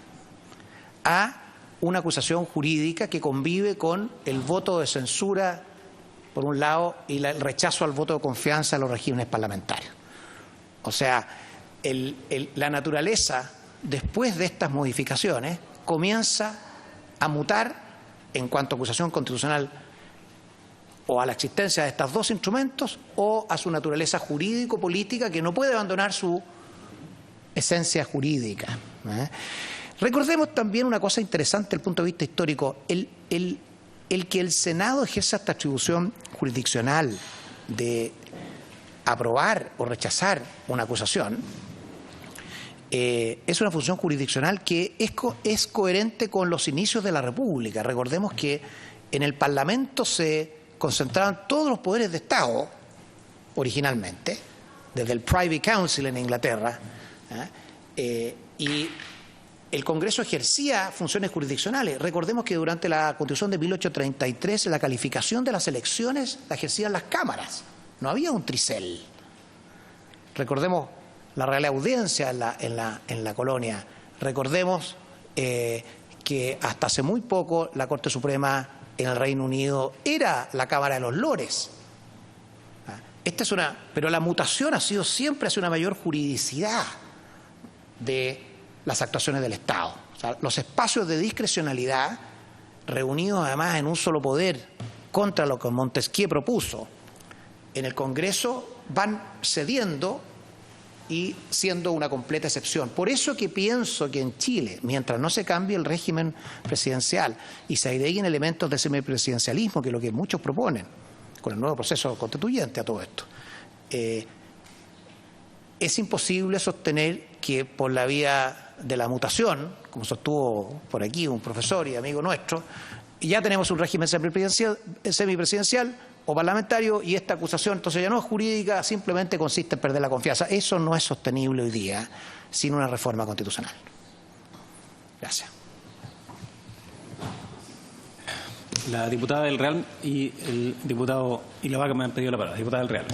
S2: a una acusación jurídica que convive con el voto de censura, por un lado, y el rechazo al voto de confianza en los regímenes parlamentarios. O sea, la naturaleza, después de estas modificaciones, comienza a mutar en cuanto a acusación constitucional o a la existencia de estos dos instrumentos o a su naturaleza jurídico-política, que no puede abandonar su esencia jurídica. Recordemos también una cosa interesante desde el punto de vista histórico: el que el Senado ejerza esta atribución jurisdiccional de aprobar o rechazar una acusación es una función jurisdiccional que es coherente con los inicios de la República. Recordemos que en el Parlamento se concentraban todos los poderes de Estado originalmente, desde el Privy Council en Inglaterra, y el Congreso ejercía funciones jurisdiccionales. Recordemos que durante la Constitución de 1833 la calificación de las elecciones la ejercían las cámaras, no había un tricel. Recordemos la Real Audiencia en la colonia. Recordemos que hasta hace muy poco la Corte Suprema en el Reino Unido era la Cámara de los Lores. Pero la mutación ha sido siempre hacia una mayor juridicidad de las actuaciones del Estado. O sea, los espacios de discrecionalidad, reunidos además en un solo poder contra lo que Montesquieu propuso en el Congreso, van cediendo y siendo una completa excepción. Por eso que pienso que en Chile, mientras no se cambie el régimen presidencial y se agreguen elementos de semipresidencialismo, que es lo que muchos proponen con el nuevo proceso constituyente a todo esto, es imposible sostener que por la vía de la mutación, como sostuvo por aquí un profesor y amigo nuestro, ya tenemos un régimen semipresidencial o parlamentario y esta acusación entonces ya no es jurídica, simplemente consiste en perder la confianza. Eso no es sostenible hoy día sin una reforma constitucional. Gracias.
S1: La diputada del Real y el diputado Ilavaca me han pedido la palabra. Diputada del Real.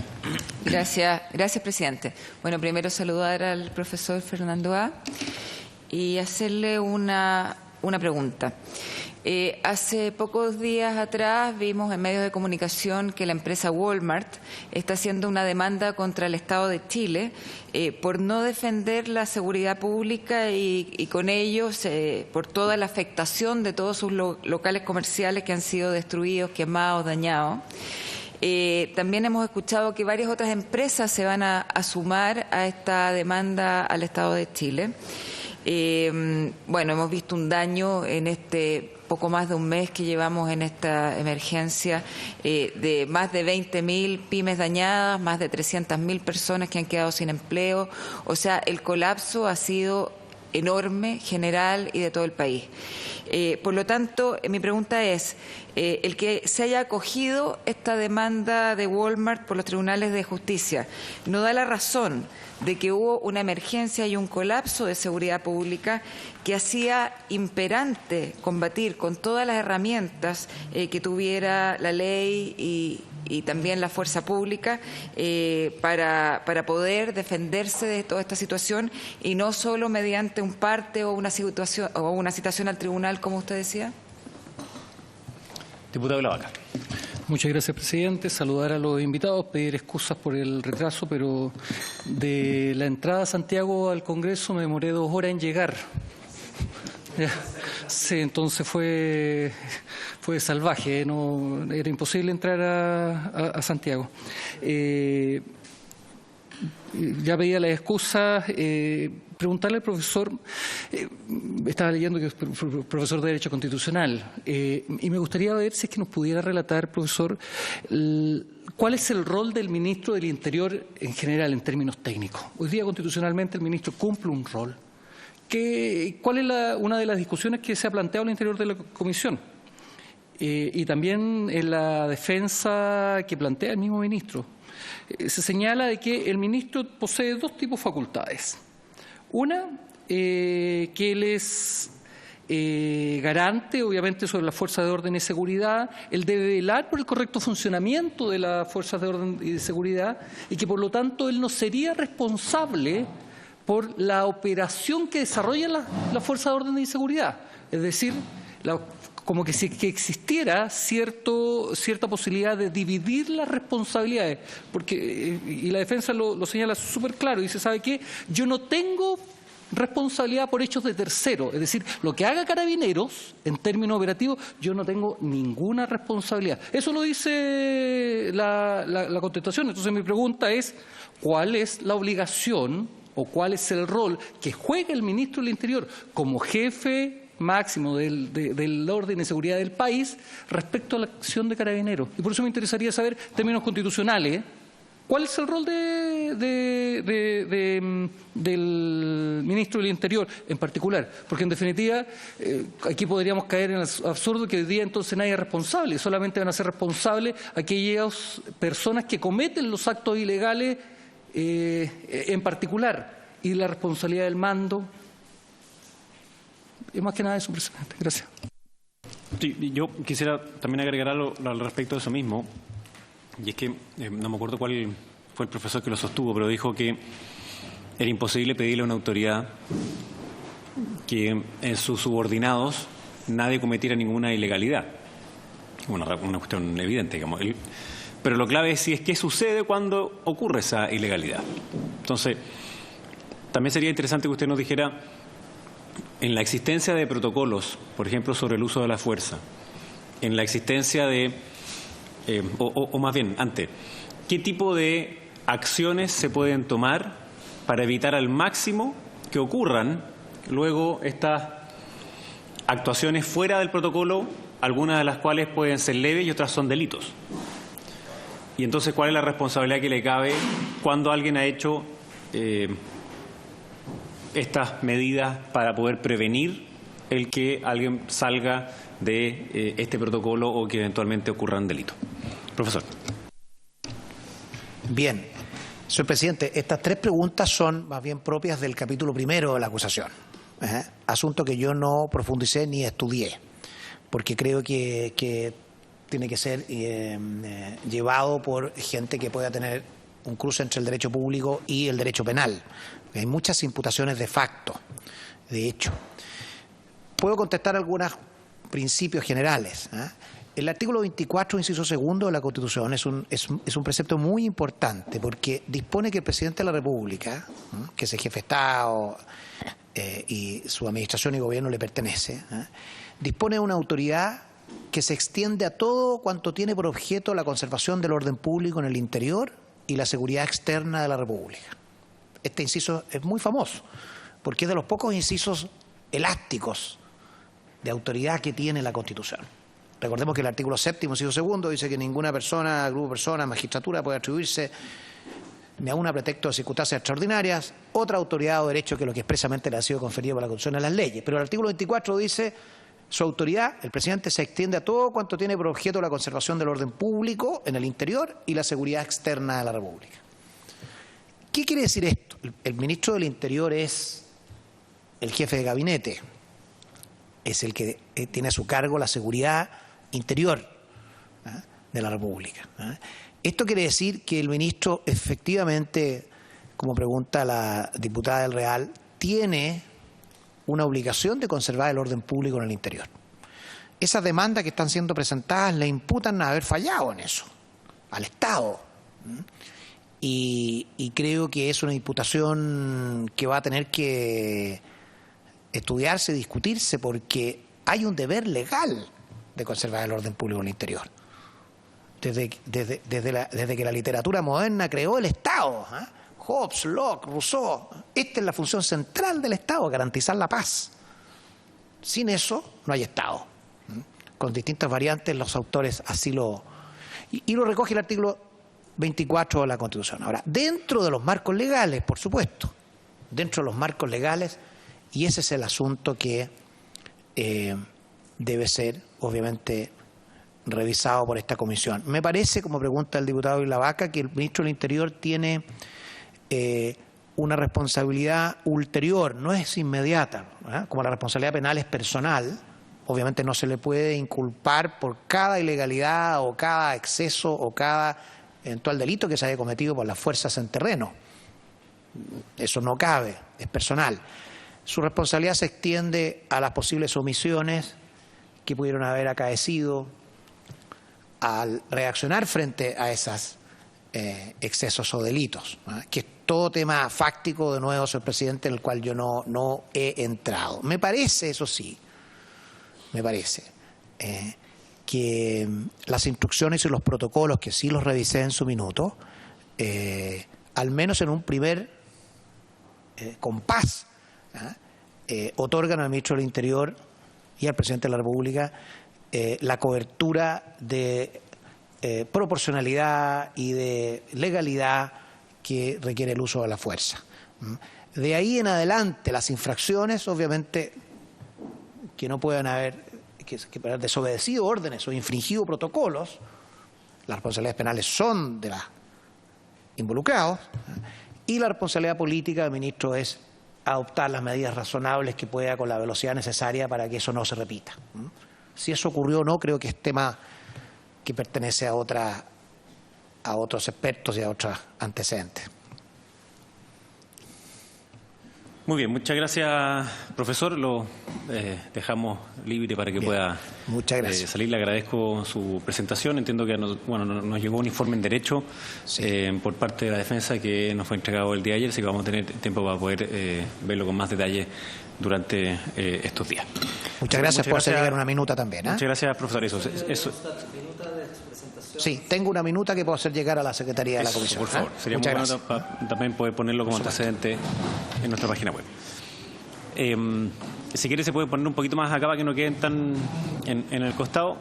S5: Gracias, presidente. Bueno, primero saludar al profesor Fernando A. y hacerle una pregunta. Hace pocos días atrás vimos en medios de comunicación que la empresa Walmart está haciendo una demanda contra el Estado de Chile por no defender la seguridad pública y con ello por toda la afectación de todos sus locales comerciales que han sido destruidos, quemados, dañados. También hemos escuchado que varias otras empresas se van a sumar a esta demanda al Estado de Chile. Bueno, hemos visto un daño en este poco más de un mes que llevamos en esta emergencia, de más de 20.000 pymes dañadas, más de 300.000 personas que han quedado sin empleo. O sea, el colapso ha sido enorme, general y de todo el país. Por lo tanto, mi pregunta es, el que se haya acogido esta demanda de Walmart por los tribunales de justicia, ¿no da la razón de que hubo una emergencia y un colapso de seguridad pública que hacía imperante combatir con todas las herramientas que tuviera la ley y también la fuerza pública para poder defenderse de toda esta situación y no solo mediante un parte o una citación al tribunal, como usted decía?
S1: Diputado Lavaca.
S6: Muchas gracias, presidente. Saludar a los invitados, pedir excusas por el retraso, pero de la entrada a Santiago al Congreso me demoré 2 horas en llegar. Sí, entonces fue salvaje, no era imposible entrar a Santiago. Ya pedía las excusas. Preguntarle al profesor, estaba leyendo que es profesor de Derecho Constitucional, y me gustaría ver si es que nos pudiera relatar, profesor, cuál es el rol del ministro del Interior en general en términos técnicos. Hoy día constitucionalmente el ministro cumple un rol. ¿Cuál es una de las discusiones que se ha planteado al interior de la comisión? Y también en la defensa que plantea el mismo ministro. Se señala de que el ministro posee 2 tipos de facultades. Una, que él es garante, obviamente, sobre las fuerzas de orden y seguridad. Él debe velar por el correcto funcionamiento de las fuerzas de orden y de seguridad y que, por lo tanto, él no sería responsable por la operación que desarrollan las fuerzas de orden y seguridad. Es decir, como que existiera cierta posibilidad de dividir las responsabilidades, porque y la defensa lo señala súper claro, dice, ¿sabe qué? Yo no tengo responsabilidad por hechos de tercero, es decir, lo que haga Carabineros en términos operativos, yo no tengo ninguna responsabilidad. Eso lo dice la contestación. Entonces mi pregunta es, ¿cuál es la obligación o cuál es el rol que juega el ministro del Interior como jefe máximo del orden de seguridad del país respecto a la acción de Carabineros? Y por eso me interesaría saber, en términos constitucionales, ¿cuál es el rol del ministro del Interior en particular? Porque, en definitiva, aquí podríamos caer en el absurdo que hoy día entonces nadie es responsable, solamente van a ser responsables aquellas personas que cometen los actos ilegales en particular, y la responsabilidad del mando. Y más que nada eso, presidente. Gracias.
S1: Sí, yo quisiera también agregar algo al respecto de eso mismo, y es que no me acuerdo cuál fue el profesor que lo sostuvo, pero dijo que era imposible pedirle a una autoridad que en sus subordinados nadie cometiera ninguna ilegalidad. Una cuestión evidente, digamos. Pero lo clave es si es qué sucede cuando ocurre esa ilegalidad. Entonces, también sería interesante que usted nos dijera, en la existencia de protocolos, por ejemplo, sobre el uso de la fuerza, en la existencia de, o más bien, antes, ¿qué tipo de acciones se pueden tomar para evitar al máximo que ocurran luego estas actuaciones fuera del protocolo, algunas de las cuales pueden ser leves y otras son delitos? Y entonces, ¿cuál es la responsabilidad que le cabe cuando alguien ha hecho estas medidas para poder prevenir el que alguien salga de este protocolo o que eventualmente ocurran delitos? Profesor.
S2: Bien. Señor presidente, estas 3 preguntas son más bien propias del capítulo 1 de la acusación. Asunto que yo no profundicé ni estudié, porque creo que tiene que ser llevado por gente que pueda tener un cruce entre el derecho público y el derecho penal. Hay muchas imputaciones de facto, de hecho. Puedo contestar algunos principios generales. El artículo 24, inciso 2 de la Constitución es un precepto muy importante, porque dispone que el presidente de la República, que es el jefe de Estado y su administración y gobierno le pertenece, dispone de una autoridad que se extiende a todo cuanto tiene por objeto la conservación del orden público en el interior y la seguridad externa de la República. Este inciso es muy famoso, porque es de los pocos incisos elásticos de autoridad que tiene la Constitución. Recordemos que el artículo 7º, inciso 2, dice que ninguna persona, grupo de personas, magistratura puede atribuirse ni aun a pretexto de circunstancias extraordinarias otra autoridad o derecho que lo que expresamente le ha sido conferido por la Constitución a las leyes. Pero el artículo 24 dice: su autoridad, el presidente, se extiende a todo cuanto tiene por objeto la conservación del orden público en el interior y la seguridad externa de la República. ¿Qué quiere decir esto? El ministro del Interior es el jefe de gabinete, es el que tiene a su cargo la seguridad interior de la República. Esto quiere decir que el ministro efectivamente, como pregunta la diputada del Real, tiene una obligación de conservar el orden público en el interior. Esas demandas que están siendo presentadas le imputan haber fallado en eso, al Estado. Y creo que es una imputación que va a tener que estudiarse, discutirse, porque hay un deber legal de conservar el orden público en el interior. Desde que la literatura moderna creó el Estado, Hobbes, Locke, Rousseau, esta es la función central del Estado, garantizar la paz. Sin eso no hay Estado. Con distintas variantes los autores así lo recoge el artículo 24 de la Constitución. Ahora, dentro de los marcos legales, por supuesto, dentro de los marcos legales, y ese es el asunto que debe ser, obviamente, revisado por esta comisión. Me parece, como pregunta el diputado Ilavaca, que el ministro del Interior tiene una responsabilidad ulterior, no es inmediata, como la responsabilidad penal es personal. Obviamente no se le puede inculpar por cada ilegalidad o cada exceso o cada eventual delito que se haya cometido por las fuerzas en terreno. Eso no cabe, es personal. Su responsabilidad se extiende a las posibles omisiones que pudieron haber acaecido al reaccionar frente a esos excesos o delitos, que es todo tema fáctico, de nuevo, señor presidente, en el cual yo no he entrado. Me parece, eso sí, que las instrucciones y los protocolos, que sí los revisé en su minuto, al menos en un primer compás, otorgan al ministro del Interior y al presidente de la República la cobertura de proporcionalidad y de legalidad que requiere el uso de la fuerza. De ahí en adelante, las infracciones, obviamente, que no puedan haber haber desobedecido órdenes o infringido protocolos, las responsabilidades penales son de los involucrados, y la responsabilidad política del ministro es adoptar las medidas razonables que pueda con la velocidad necesaria para que eso no se repita. Si eso ocurrió o no, creo que es tema que pertenece a otros expertos y a otros antecedentes.
S1: Muy bien, muchas gracias, profesor. Lo dejamos libre para que pueda salir. Le agradezco su presentación. Entiendo que nos llegó un informe en derecho por parte de la defensa que nos fue entregado el día de ayer, así que vamos a tener tiempo para poder verlo con más detalle durante estos días.
S2: Muchas gracias por hacer llegar una minuta también.
S1: Muchas gracias, profesor. Eso.
S2: Sí, tengo una minuta que puedo hacer llegar a la Secretaría de la Comisión.
S1: Por favor, sería muy bueno también poder ponerlo como antecedente en nuestra página web. Si quiere se puede poner un poquito más acá para que no queden tan en el costado.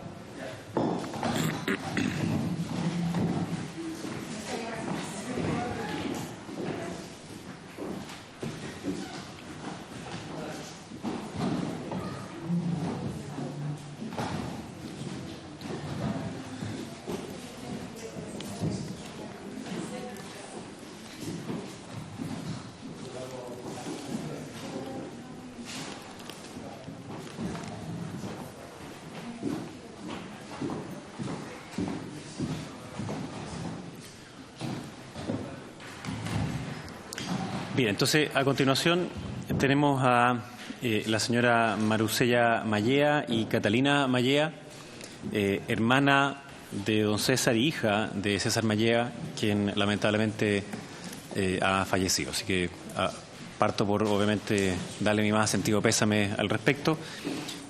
S1: Bien, entonces a continuación tenemos a la señora Marusella Mallea y Catalina Mallea, hermana de don César y hija de César Mallea, quien lamentablemente ha fallecido. Así que parto por, obviamente, darle mi más sentido pésame al respecto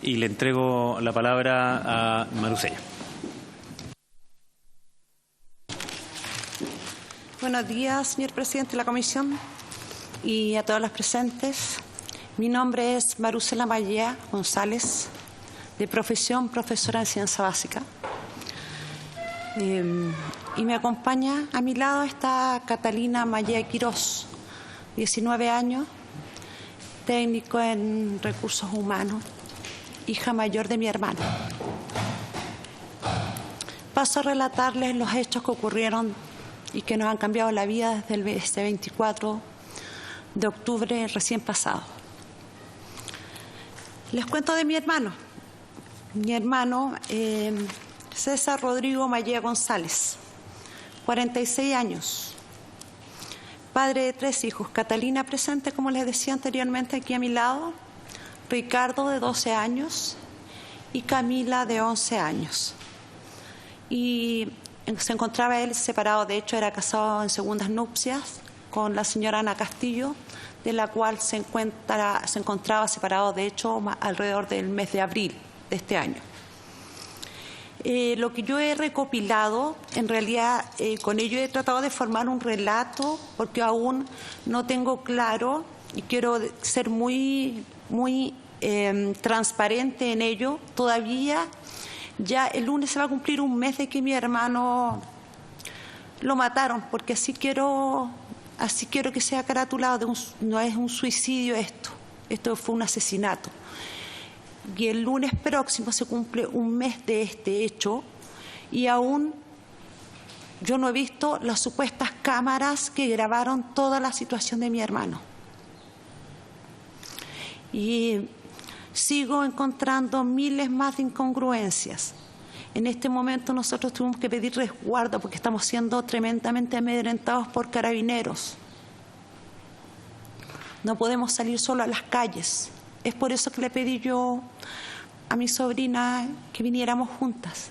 S1: y le entrego la palabra a Marusella.
S3: Buenos días, señor presidente de la Comisión y a todas las presentes. Mi nombre es Marusella Mallea González. de profesión profesora de ciencia básica. Y me acompaña a mi lado está Catalina Maya Quirós, 19 años, técnico en recursos humanos, hija mayor de mi hermano. Paso a relatarles los hechos que ocurrieron y que nos han cambiado la vida desde este 24 de octubre recién pasado. Les cuento de mi hermano. Mi hermano, César Rodrigo Maya González, 46 años, padre de 3 hijos. Catalina presente, como les decía anteriormente, aquí a mi lado, Ricardo de 12 años y Camila de 11 años. Y se encontraba él separado, de hecho era casado en segundas nupcias con la señora Ana Castillo, de la cual se encontraba separado, de hecho, alrededor del mes de abril de este año. Lo que yo he recopilado, en realidad con ello he tratado de formar un relato, porque aún no tengo claro y quiero ser muy transparente en ello. Todavía, ya el lunes se va a cumplir un mes de que mi hermano lo mataron, porque así quiero que sea caratulado. No es un suicidio esto fue un asesinato. Y el lunes próximo se cumple un mes de este hecho y aún yo no he visto las supuestas cámaras que grabaron toda la situación de mi hermano. Y sigo encontrando miles más de incongruencias. En este momento nosotros tuvimos que pedir resguardo porque estamos siendo tremendamente amedrentados por carabineros. No podemos salir solo a las calles. Es por eso que le pedí yo a mi sobrina que viniéramos juntas.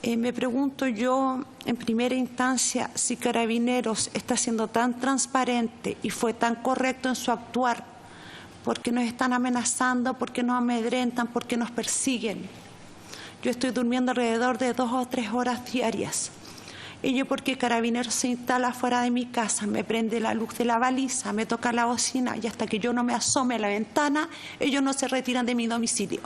S3: Me pregunto yo, en primera instancia, si Carabineros está siendo tan transparente y fue tan correcto en su actuar, porque nos están amenazando, porque nos amedrentan, porque nos persiguen. Yo estoy durmiendo alrededor de 2 o 3 horas diarias. Ello porque Carabineros se instala fuera de mi casa, me prende la luz de la baliza, me toca la bocina y hasta que yo no me asome a la ventana, ellos no se retiran de mi domicilio.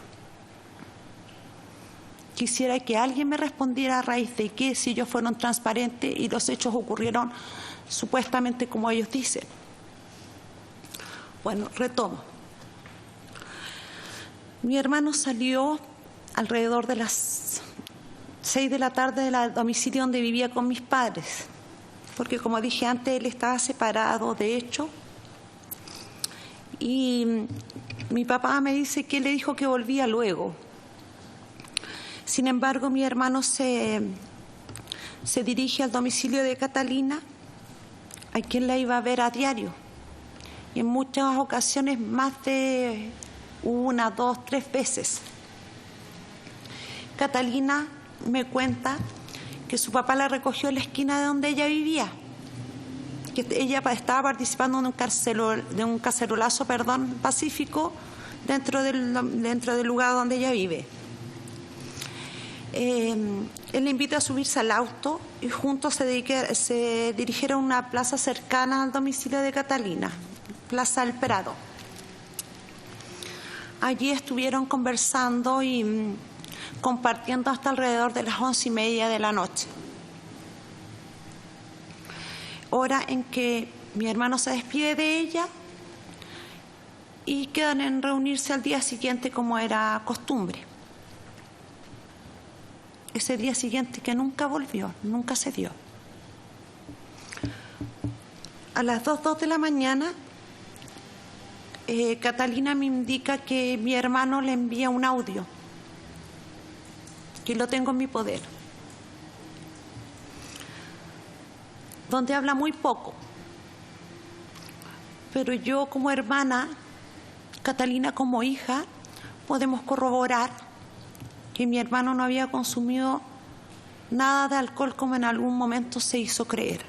S3: Quisiera que alguien me respondiera a raíz de qué, si ellos fueron transparentes y los hechos ocurrieron supuestamente como ellos dicen. Bueno, retomo. Mi hermano salió alrededor de las 6 de la tarde del domicilio donde vivía con mis padres, porque como dije antes, él estaba separado, de hecho, y mi papá me dice que él le dijo que volvía luego. Sin embargo, mi hermano se dirige al domicilio de Catalina, a quien la iba a ver a diario, y en muchas ocasiones más de 1, 2, 3 veces. Catalina me cuenta que su papá la recogió en la esquina de donde ella vivía, que ella estaba participando de un cacerolazo pacífico dentro del lugar donde ella vive. Él le invita a subirse al auto y juntos se dirigieron a una plaza cercana al domicilio de Catalina, Plaza El Prado. Allí estuvieron conversando y compartiendo hasta alrededor de las 11:30 de la noche, hora en que mi hermano se despide de ella y quedan en reunirse al día siguiente como era costumbre. Ese día siguiente que nunca volvió, nunca se dio. A las 2 de la mañana, Catalina me indica que mi hermano le envía un audio, que lo tengo en mi poder, donde habla muy poco. Pero yo como hermana, Catalina como hija, podemos corroborar que mi hermano no había consumido nada de alcohol como en algún momento se hizo creer.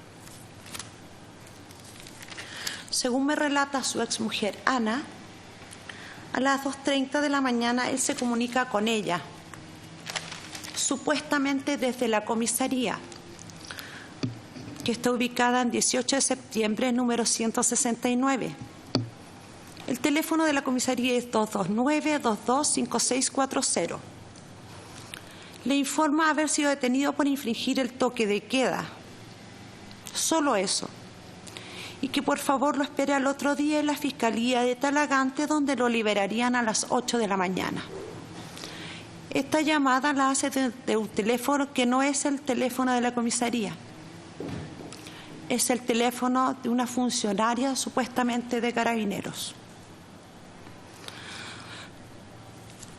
S3: Según me relata su exmujer Ana, a las 2:30 de la mañana él se comunica con ella, supuestamente desde la comisaría, que está ubicada en 18 de septiembre, número 169. Él El teléfono de la comisaría es 229-225640. Le informa haber sido detenido por infringir el toque de queda. Solo eso. Y que por favor lo espere al otro día en la Fiscalía de Talagante, donde lo liberarían a las 8 de la mañana. Esta llamada la hace de un teléfono que no es el teléfono de la comisaría. Es el teléfono de una funcionaria supuestamente de Carabineros.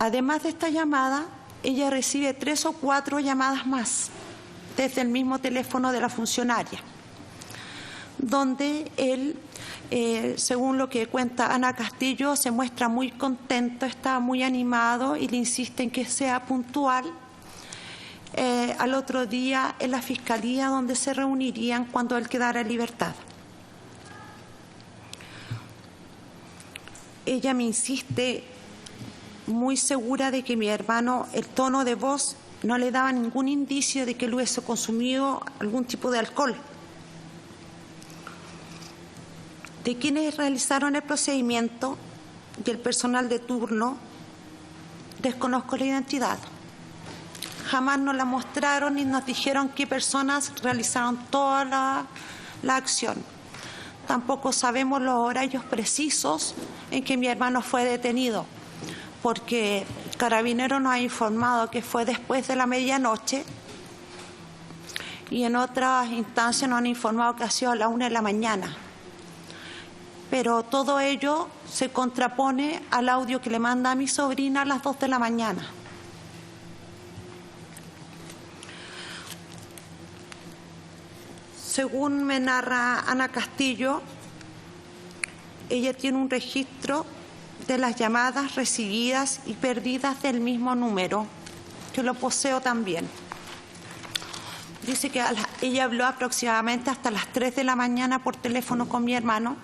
S3: Además de esta llamada, ella recibe 3 o 4 llamadas más desde el mismo teléfono de la funcionaria, donde él, según lo que cuenta Ana Castillo, se muestra muy contento, está muy animado y le insiste en que sea puntual al otro día en la Fiscalía, donde se reunirían cuando él quedara en libertad. Ella me insiste, muy segura de que mi hermano, el tono de voz no le daba ningún indicio de que él hubiese consumido algún tipo de alcohol. De quienes realizaron el procedimiento y el personal de turno, desconozco la identidad. Jamás nos la mostraron ni nos dijeron qué personas realizaron toda la acción. Tampoco sabemos los horarios precisos en que mi hermano fue detenido, porque Carabineros nos ha informado que fue después de la medianoche y en otras instancias nos han informado que ha sido a la 1 de la mañana. Pero todo ello se contrapone al audio que le manda a mi sobrina a las 2 de la mañana. Según me narra Ana Castillo, ella tiene un registro de las llamadas recibidas y perdidas del mismo número, que lo poseo también. Dice que ella habló aproximadamente hasta las 3 de la mañana por teléfono con mi hermano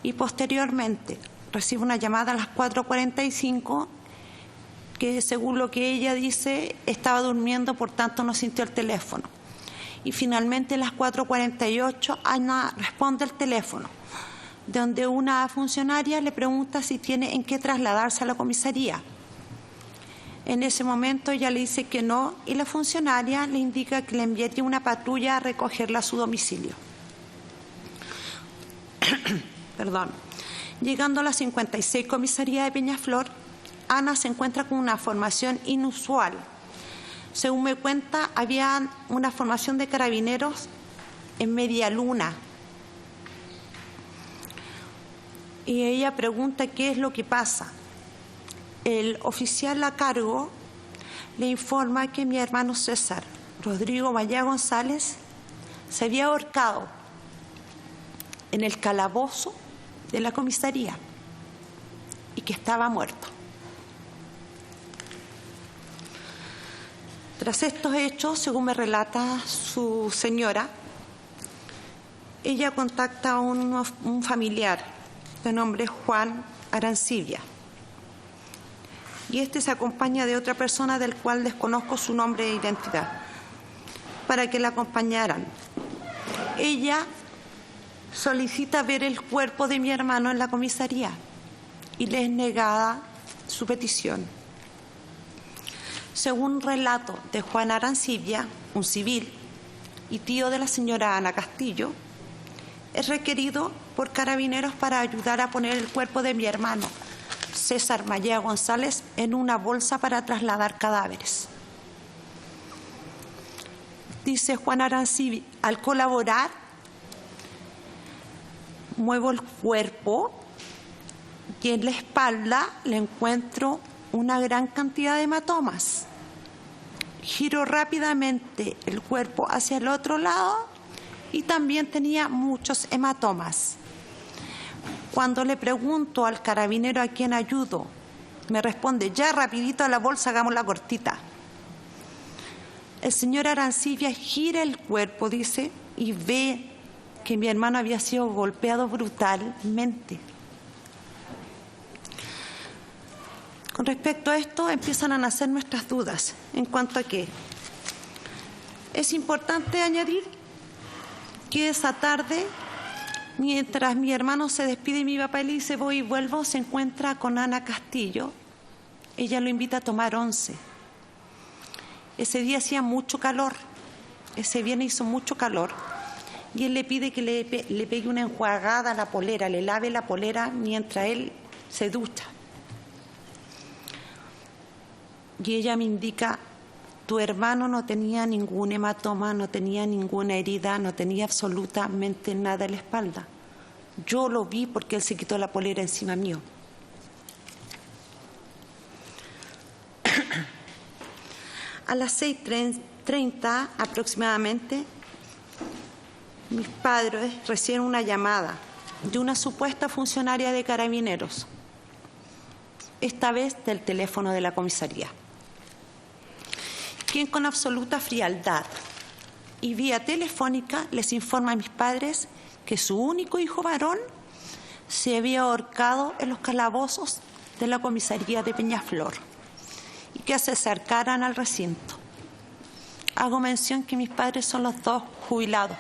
S3: y posteriormente recibe una llamada a las 4:45 que, según lo que ella dice, estaba durmiendo, por tanto no sintió el teléfono. Y finalmente a las 4:48 Ana responde el teléfono, donde una funcionaria le pregunta si tiene en qué trasladarse a la comisaría. En ese momento ella le dice que no y la funcionaria le indica que le enviaría una patrulla a recogerla a su domicilio. Perdón. Llegando a la 56 comisaría de Peñaflor, Ana se encuentra con una formación inusual. Según me cuenta, había una formación de carabineros en media luna. Y ella pregunta qué es lo que pasa. El oficial a cargo le informa que mi hermano César Rodrigo Maya González se había ahorcado en el calabozo de la comisaría y que estaba muerto. Tras estos hechos, según me relata su señora, ella contacta a un familiar de nombre Juan Arancibia. Y este se acompaña de otra persona del cual desconozco su nombre e identidad, para que la acompañaran. Ella solicita ver el cuerpo de mi hermano en la comisaría y le es negada su petición. Según relato de Juan Arancibia, un civil y tío de la señora Ana Castillo, es requerido por Carabineros para ayudar a poner el cuerpo de mi hermano César Maya González en una bolsa para trasladar cadáveres. Dice Juan Arancibia, al colaborar, muevo el cuerpo y en la espalda le encuentro una gran cantidad de hematomas. Giro rápidamente el cuerpo hacia el otro lado y también tenía muchos hematomas. Cuando le pregunto al carabinero a quien ayudo, me responde, ya rapidito a la bolsa, hagamos la cortita. El señor Arancibia gira el cuerpo, dice, y ve que mi hermano había sido golpeado brutalmente. Con respecto a esto, empiezan a nacer nuestras dudas en cuanto a que es importante añadir que esa tarde Mientras mi hermano se despide y mi papá le dice voy y vuelvo, se encuentra con Ana Castillo. Ella lo invita a tomar once. Ese día hacía mucho calor. Ese viernes hizo mucho calor. Y él le pide que le pegue una enjuagada a la polera, le lave la polera mientras él se ducha. Y ella me indica, tu hermano no tenía ningún hematoma, no tenía ninguna herida, no tenía absolutamente nada en la espalda. Yo lo vi porque él se quitó la polera encima mío. A las 6:30 aproximadamente, mis padres reciben una llamada de una supuesta funcionaria de Carabineros, esta vez del teléfono de la comisaría, quien con absoluta frialdad y vía telefónica les informa a mis padres que su único hijo varón se había ahorcado en los calabozos de la comisaría de Peñaflor y que se acercaran al recinto. Hago mención que mis padres son los dos jubilados,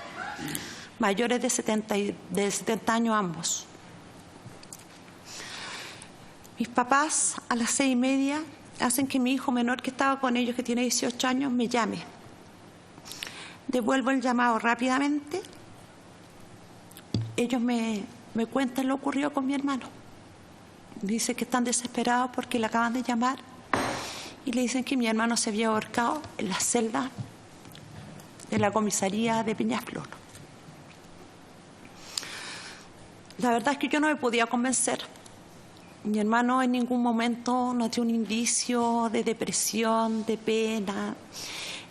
S3: mayores de 70 años ambos. Mis papás a las 6:30 hacen que mi hijo menor que estaba con ellos, que tiene 18 años, me llame. Devuelvo el llamado rápidamente. Ellos me cuentan lo ocurrido con mi hermano. Dice que están desesperados porque le acaban de llamar y le dicen que mi hermano se había ahorcado en la celda de la comisaría de Peñaflor. La verdad es que yo no me podía convencer. Mi hermano en ningún momento nos dio un indicio de depresión, de pena.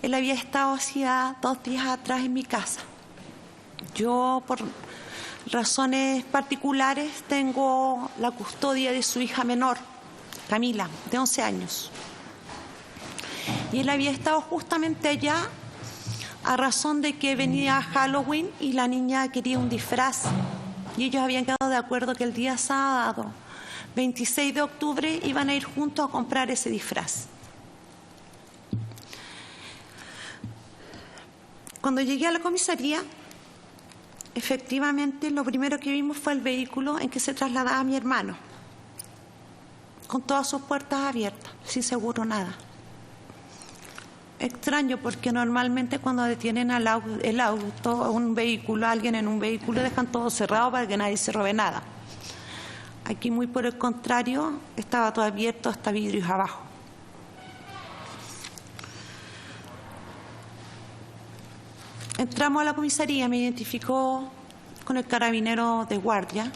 S3: Él había estado hacía 2 días atrás en mi casa. Yo, por razones particulares, tengo la custodia de su hija menor, Camila, de 11 años. Y él había estado justamente allá a razón de que venía Halloween y la niña quería un disfraz. Y ellos habían quedado de acuerdo que el día sábado, 26 de octubre, iban a ir juntos a comprar ese disfraz. Cuando llegué a la comisaría, efectivamente lo primero que vimos fue el vehículo en que se trasladaba mi hermano, con todas sus puertas abiertas, sin seguro, nada. Extraño porque normalmente cuando detienen el auto, un vehículo, alguien en un vehículo, dejan todo cerrado para que nadie se robe nada. Aquí, muy por el contrario, estaba todo abierto hasta vidrios abajo. Entramos a la comisaría, me identificó con el carabinero de guardia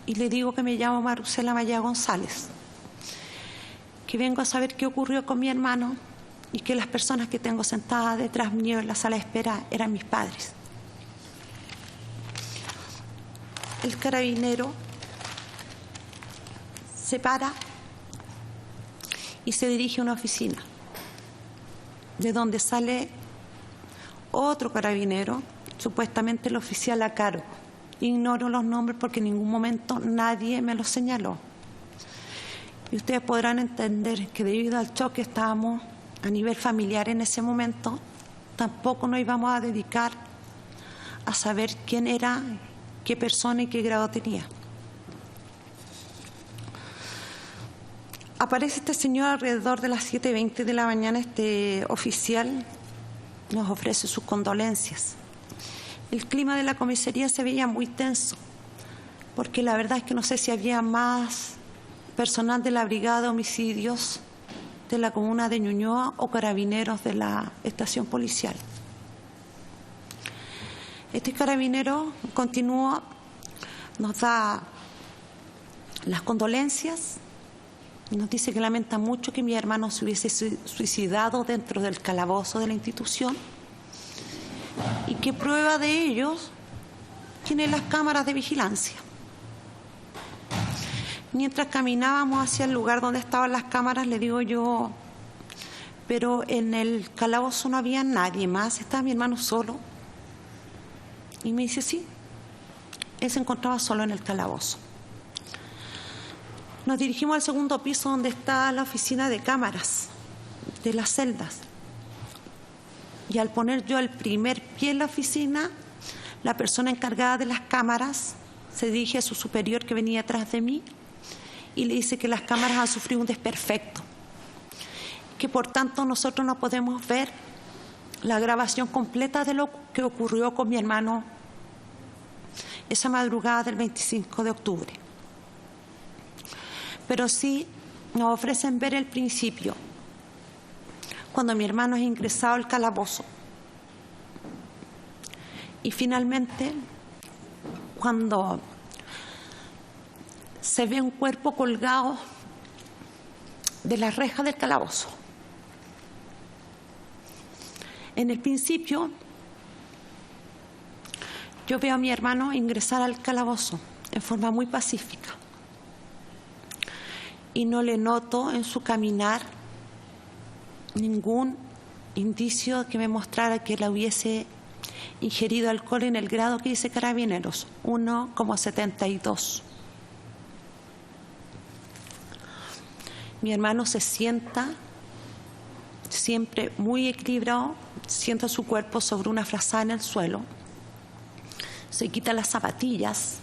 S3: y le digo que me llamo Marcela Maya González, que vengo a saber qué ocurrió con mi hermano y que las personas que tengo sentadas detrás mío en la sala de espera eran mis padres. El carabinero se para y se dirige a una oficina, de donde sale otro carabinero, supuestamente el oficial a cargo. Ignoro los nombres porque en ningún momento nadie me los señaló. Y ustedes podrán entender que debido al choque estábamos a nivel familiar en ese momento, tampoco nos íbamos a dedicar a saber quién era, qué persona y qué grado tenía. Aparece este señor alrededor de las 7:20 de la mañana. Este oficial nos ofrece sus condolencias. El clima de la comisaría se veía muy tenso, porque la verdad es que no sé si había más personal de la Brigada de Homicidios de la comuna de Ñuñoa o carabineros de la estación policial. Este carabinero continúa, nos da las condolencias y nos dice que lamenta mucho que mi hermano se hubiese suicidado dentro del calabozo de la institución y que prueba de ello tiene las cámaras de vigilancia. Mientras caminábamos hacia el lugar donde estaban las cámaras, le digo yo, pero en el calabozo no había nadie más, estaba mi hermano solo. Y me dice, sí, él se encontraba solo en el calabozo. Nos dirigimos al segundo piso donde está la oficina de cámaras de las celdas. Y al poner yo el primer pie en la oficina, La persona encargada de las cámaras se dirige a su superior que venía atrás de mí y le dice que las cámaras han sufrido un desperfecto, que por tanto nosotros no podemos ver la grabación completa de lo que ocurrió con mi hermano esa madrugada del 25 de octubre. Pero sí nos ofrecen ver el principio, cuando mi hermano es ingresado al calabozo. Y finalmente, cuando se ve un cuerpo colgado de la reja del calabozo. En el principio, yo veo a mi hermano ingresar al calabozo en forma muy pacífica y no le noto en su caminar ningún indicio que me mostrara que él hubiese ingerido alcohol en el grado que dice Carabineros, 1,72. Mi hermano se sienta siempre muy equilibrado, sienta su cuerpo sobre una frazada en el suelo, se quita las zapatillas,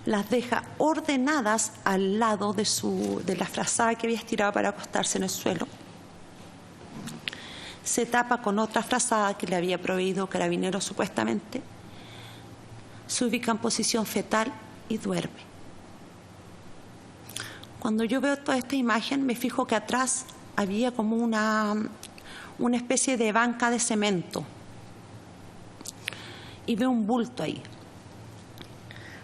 S3: las deja ordenadas al lado de la frazada que había estirado para acostarse en el suelo. Se tapa con otra frazada que le había proveído Carabineros supuestamente, se ubica en posición fetal y duerme. Cuando yo veo toda esta imagen, me fijo que atrás había como una especie de banca de cemento y veo un bulto ahí.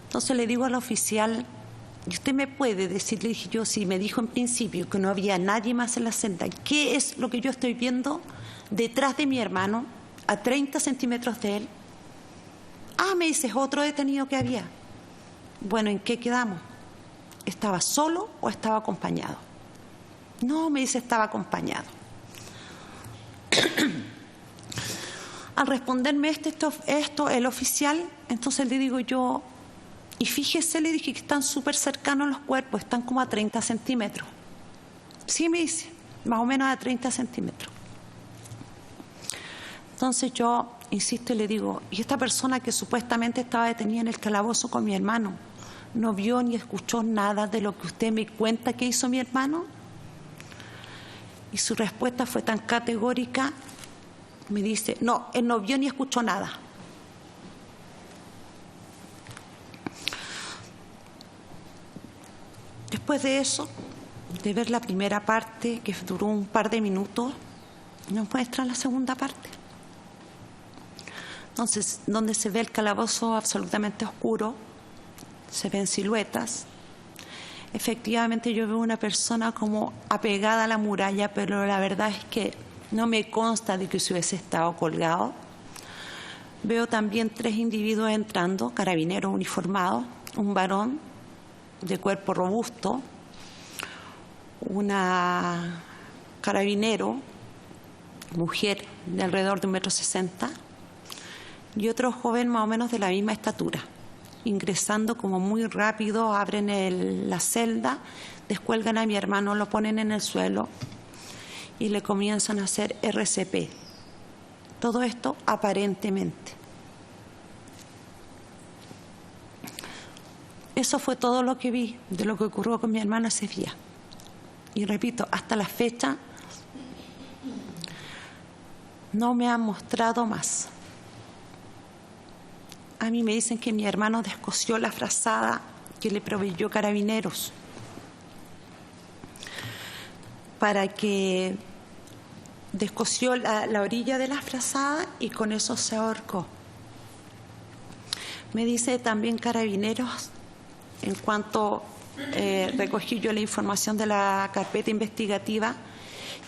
S3: Entonces le digo al oficial, ¿y usted me puede decir? Le dije yo, si me dijo en principio que no había nadie más en la celda, ¿qué es lo que yo estoy viendo detrás de mi hermano, a 30 centímetros de él? Ah, me dice, es otro detenido que había. Bueno, ¿en qué quedamos? ¿Estaba solo o estaba acompañado? No, me dice, estaba acompañado. Al responderme esto, el oficial, entonces le digo yo, y fíjese, le dije que están súper cercanos los cuerpos, están como a 30 centímetros. Sí, me dice, más o menos a 30 centímetros. Entonces yo insisto y le digo, ¿y esta persona que supuestamente estaba detenida en el calabozo con mi hermano, no vio ni escuchó nada de lo que usted me cuenta que hizo mi hermano? Y su respuesta fue tan categórica, me dice, no, él no vio ni escuchó nada. Después de eso, de ver la primera parte, que duró un par de minutos, nos muestran la segunda parte. Entonces, donde se ve el calabozo absolutamente oscuro, se ven siluetas. Efectivamente, yo veo una persona como apegada a la muralla, pero la verdad es que no me consta de que se hubiese estado colgado. Veo también 3 individuos entrando, carabineros uniformados, un varón de cuerpo robusto, una carabinero, mujer de alrededor de 1,60 m, y otro joven más o menos de la misma estatura. Ingresando como muy rápido, abren la celda, descuelgan a mi hermano, lo ponen en el suelo y le comienzan a hacer RCP. Todo esto aparentemente. Eso fue todo lo que vi de lo que ocurrió con mi hermano ese día. Y repito, hasta la fecha no me han mostrado más. A mí me dicen que mi hermano descosió la frazada que le proveyó Carabineros para que descosió la orilla de la frazada y con eso se ahorcó. Me dice también Carabineros, en cuanto recogí yo la información de la carpeta investigativa,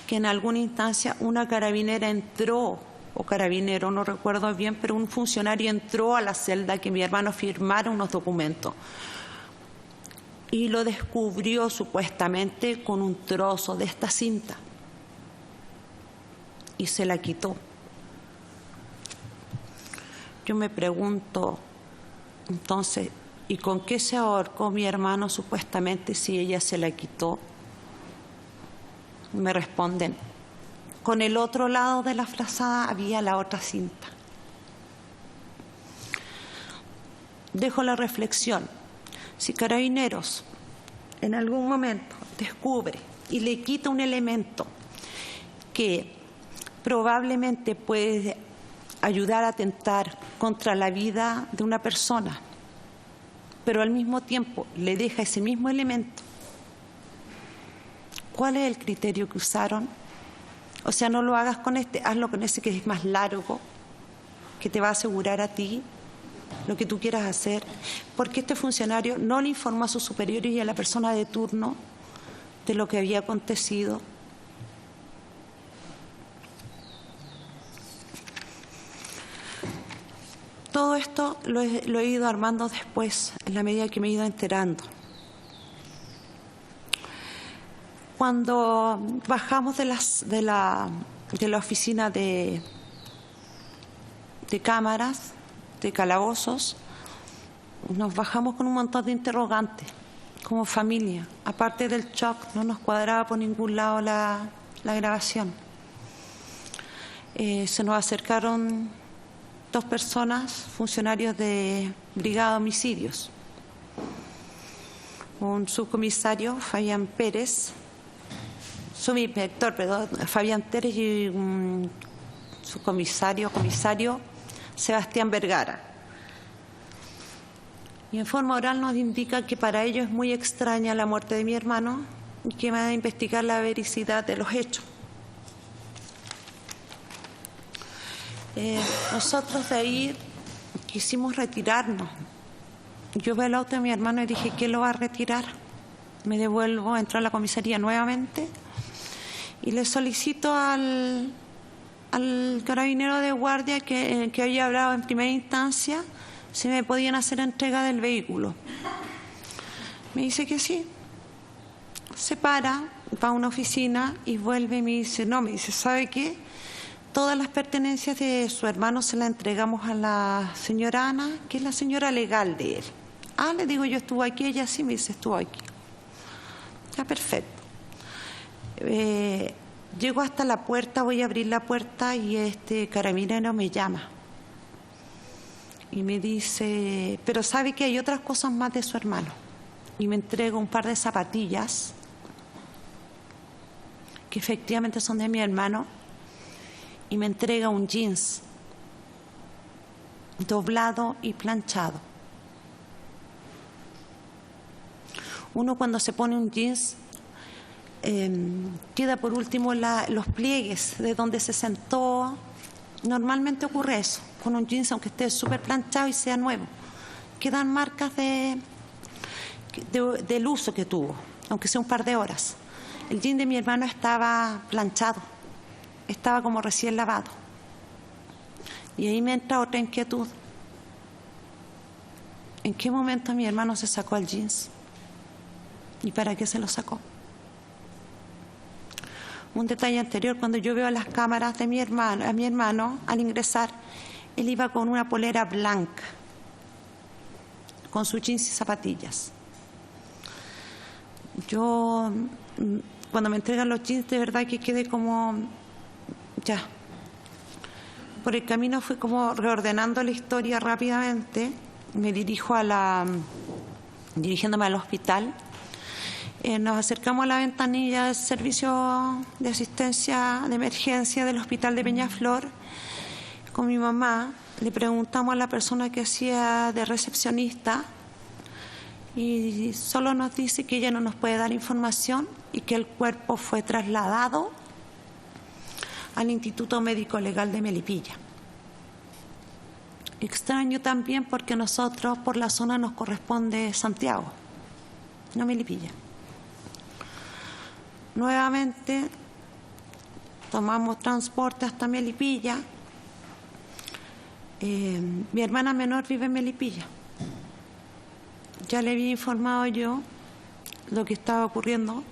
S3: que en alguna instancia una carabinera entró, o carabinero, no recuerdo bien, pero un funcionario entró a la celda que mi hermano firmara unos documentos y lo descubrió supuestamente con un trozo de esta cinta y se la quitó. Yo me pregunto, entonces, ¿y con qué se ahorcó mi hermano supuestamente si ella se la quitó? Me responden, con el otro lado de la frazada había la otra cinta. dejo la reflexión. Si Carabineros en algún momento descubre y le quita un elemento que probablemente puede ayudar a atentar contra la vida de una persona, pero al mismo tiempo le deja ese mismo elemento, ¿cuál es el criterio que usaron? O sea, no lo hagas con este, hazlo con ese que es más largo, que te va a asegurar a ti lo que tú quieras hacer, porque este funcionario no le informó a sus superiores y a la persona de turno de lo que había acontecido. Todo esto lo he ido armando después, en la medida que me he ido enterando. Cuando bajamos de la oficina de cámaras, de calabozos, nos bajamos con un montón de interrogantes, como familia. Aparte del shock, no nos cuadraba por ningún lado la grabación. Se nos acercaron 2 personas, funcionarios de Brigada de Homicidios. Un subcomisario, Fabián Pérez, subinspector, perdón, Fabián Pérez, y un subcomisario, comisario, Sebastián Vergara. Y en forma oral nos indica que para ellos es muy extraña la muerte de mi hermano y que van a investigar la veracidad de los hechos. Nosotros de ahí quisimos retirarnos. Yo veo el auto de mi hermano y dije, ¿quién lo va a retirar? Me devuelvo, entro a la comisaría nuevamente y le solicito al carabinero de guardia que había hablado en primera instancia si me podían hacer entrega del vehículo. Me dice que sí. Se para, va a una oficina y vuelve y me dice, no, me dice, ¿sabe qué? Todas las pertenencias de su hermano se las entregamos a la señora Ana, que es la señora legal de él. Ah, le digo, yo estuve aquí, ella sí me dice, estuvo aquí. Ya, perfecto. Llego hasta la puerta, voy a abrir la puerta y este carabinero me llama. Y me dice, pero sabe que hay otras cosas más de su hermano. Y me entrega un par de zapatillas, que efectivamente son de mi hermano, y me entrega un jeans doblado y planchado. Uno cuando se pone un jeans queda por último los pliegues de donde se sentó. Normalmente ocurre eso con un jeans, aunque esté súper planchado y sea nuevo, quedan marcas del uso que tuvo, aunque sea un par de horas. El jeans de mi hermano estaba planchado, estaba como recién lavado. Y ahí me entra otra inquietud. ¿En qué momento mi hermano se sacó el jeans? ¿Y para qué se lo sacó? Un detalle anterior, cuando yo veo las cámaras de a mi hermano, al ingresar, él iba con una polera blanca, con sus jeans y zapatillas. Yo, cuando me entregan los jeans, de verdad que quedé como, ya. Por el camino fui como reordenando la historia rápidamente. Me dirijo dirigiéndome al hospital. Nos acercamos a la ventanilla del servicio de asistencia de emergencia del hospital de Peñaflor con mi mamá. Le preguntamos a la persona que hacía de recepcionista y solo nos dice que ella no nos puede dar información y que el cuerpo fue trasladado al Instituto Médico Legal de Melipilla. Extraño también porque nosotros por la zona nos corresponde Santiago, no Melipilla. Nuevamente tomamos transporte hasta Melipilla. Mi hermana menor vive en Melipilla. Ya le había informado yo lo que estaba ocurriendo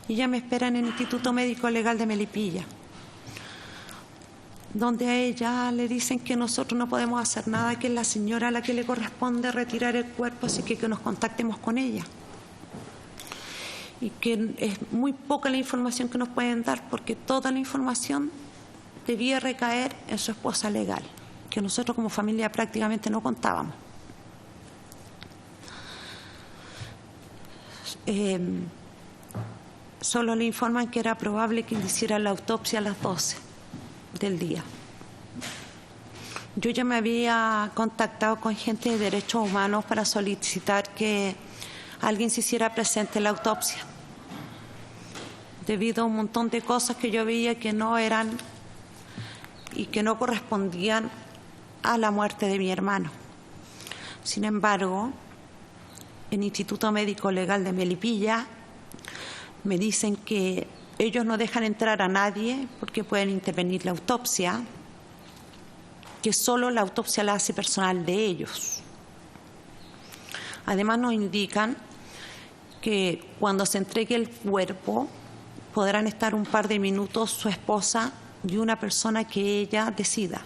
S3: y ella me espera en el Instituto Médico Legal de Melipilla, donde a ella le dicen que nosotros no podemos hacer nada, que es la señora a la que le corresponde retirar el cuerpo, así que nos contactemos con ella. Y que es muy poca la información que nos pueden dar, porque toda la información debía recaer en su esposa legal, que nosotros como familia prácticamente no contábamos. solo le informan que era probable que le hiciera la autopsia a las 12 del día. Yo ya me había contactado con gente de derechos humanos para solicitar que alguien se hiciera presente en la autopsia, debido a un montón de cosas que yo veía que no eran y que no correspondían a la muerte de mi hermano. Sin embargo, el Instituto Médico Legal de Melipilla me dicen que ellos no dejan entrar a nadie porque pueden intervenir la autopsia, que solo la autopsia la hace personal de ellos. Además nos indican que cuando se entregue el cuerpo podrán estar un par de minutos su esposa y una persona que ella decida.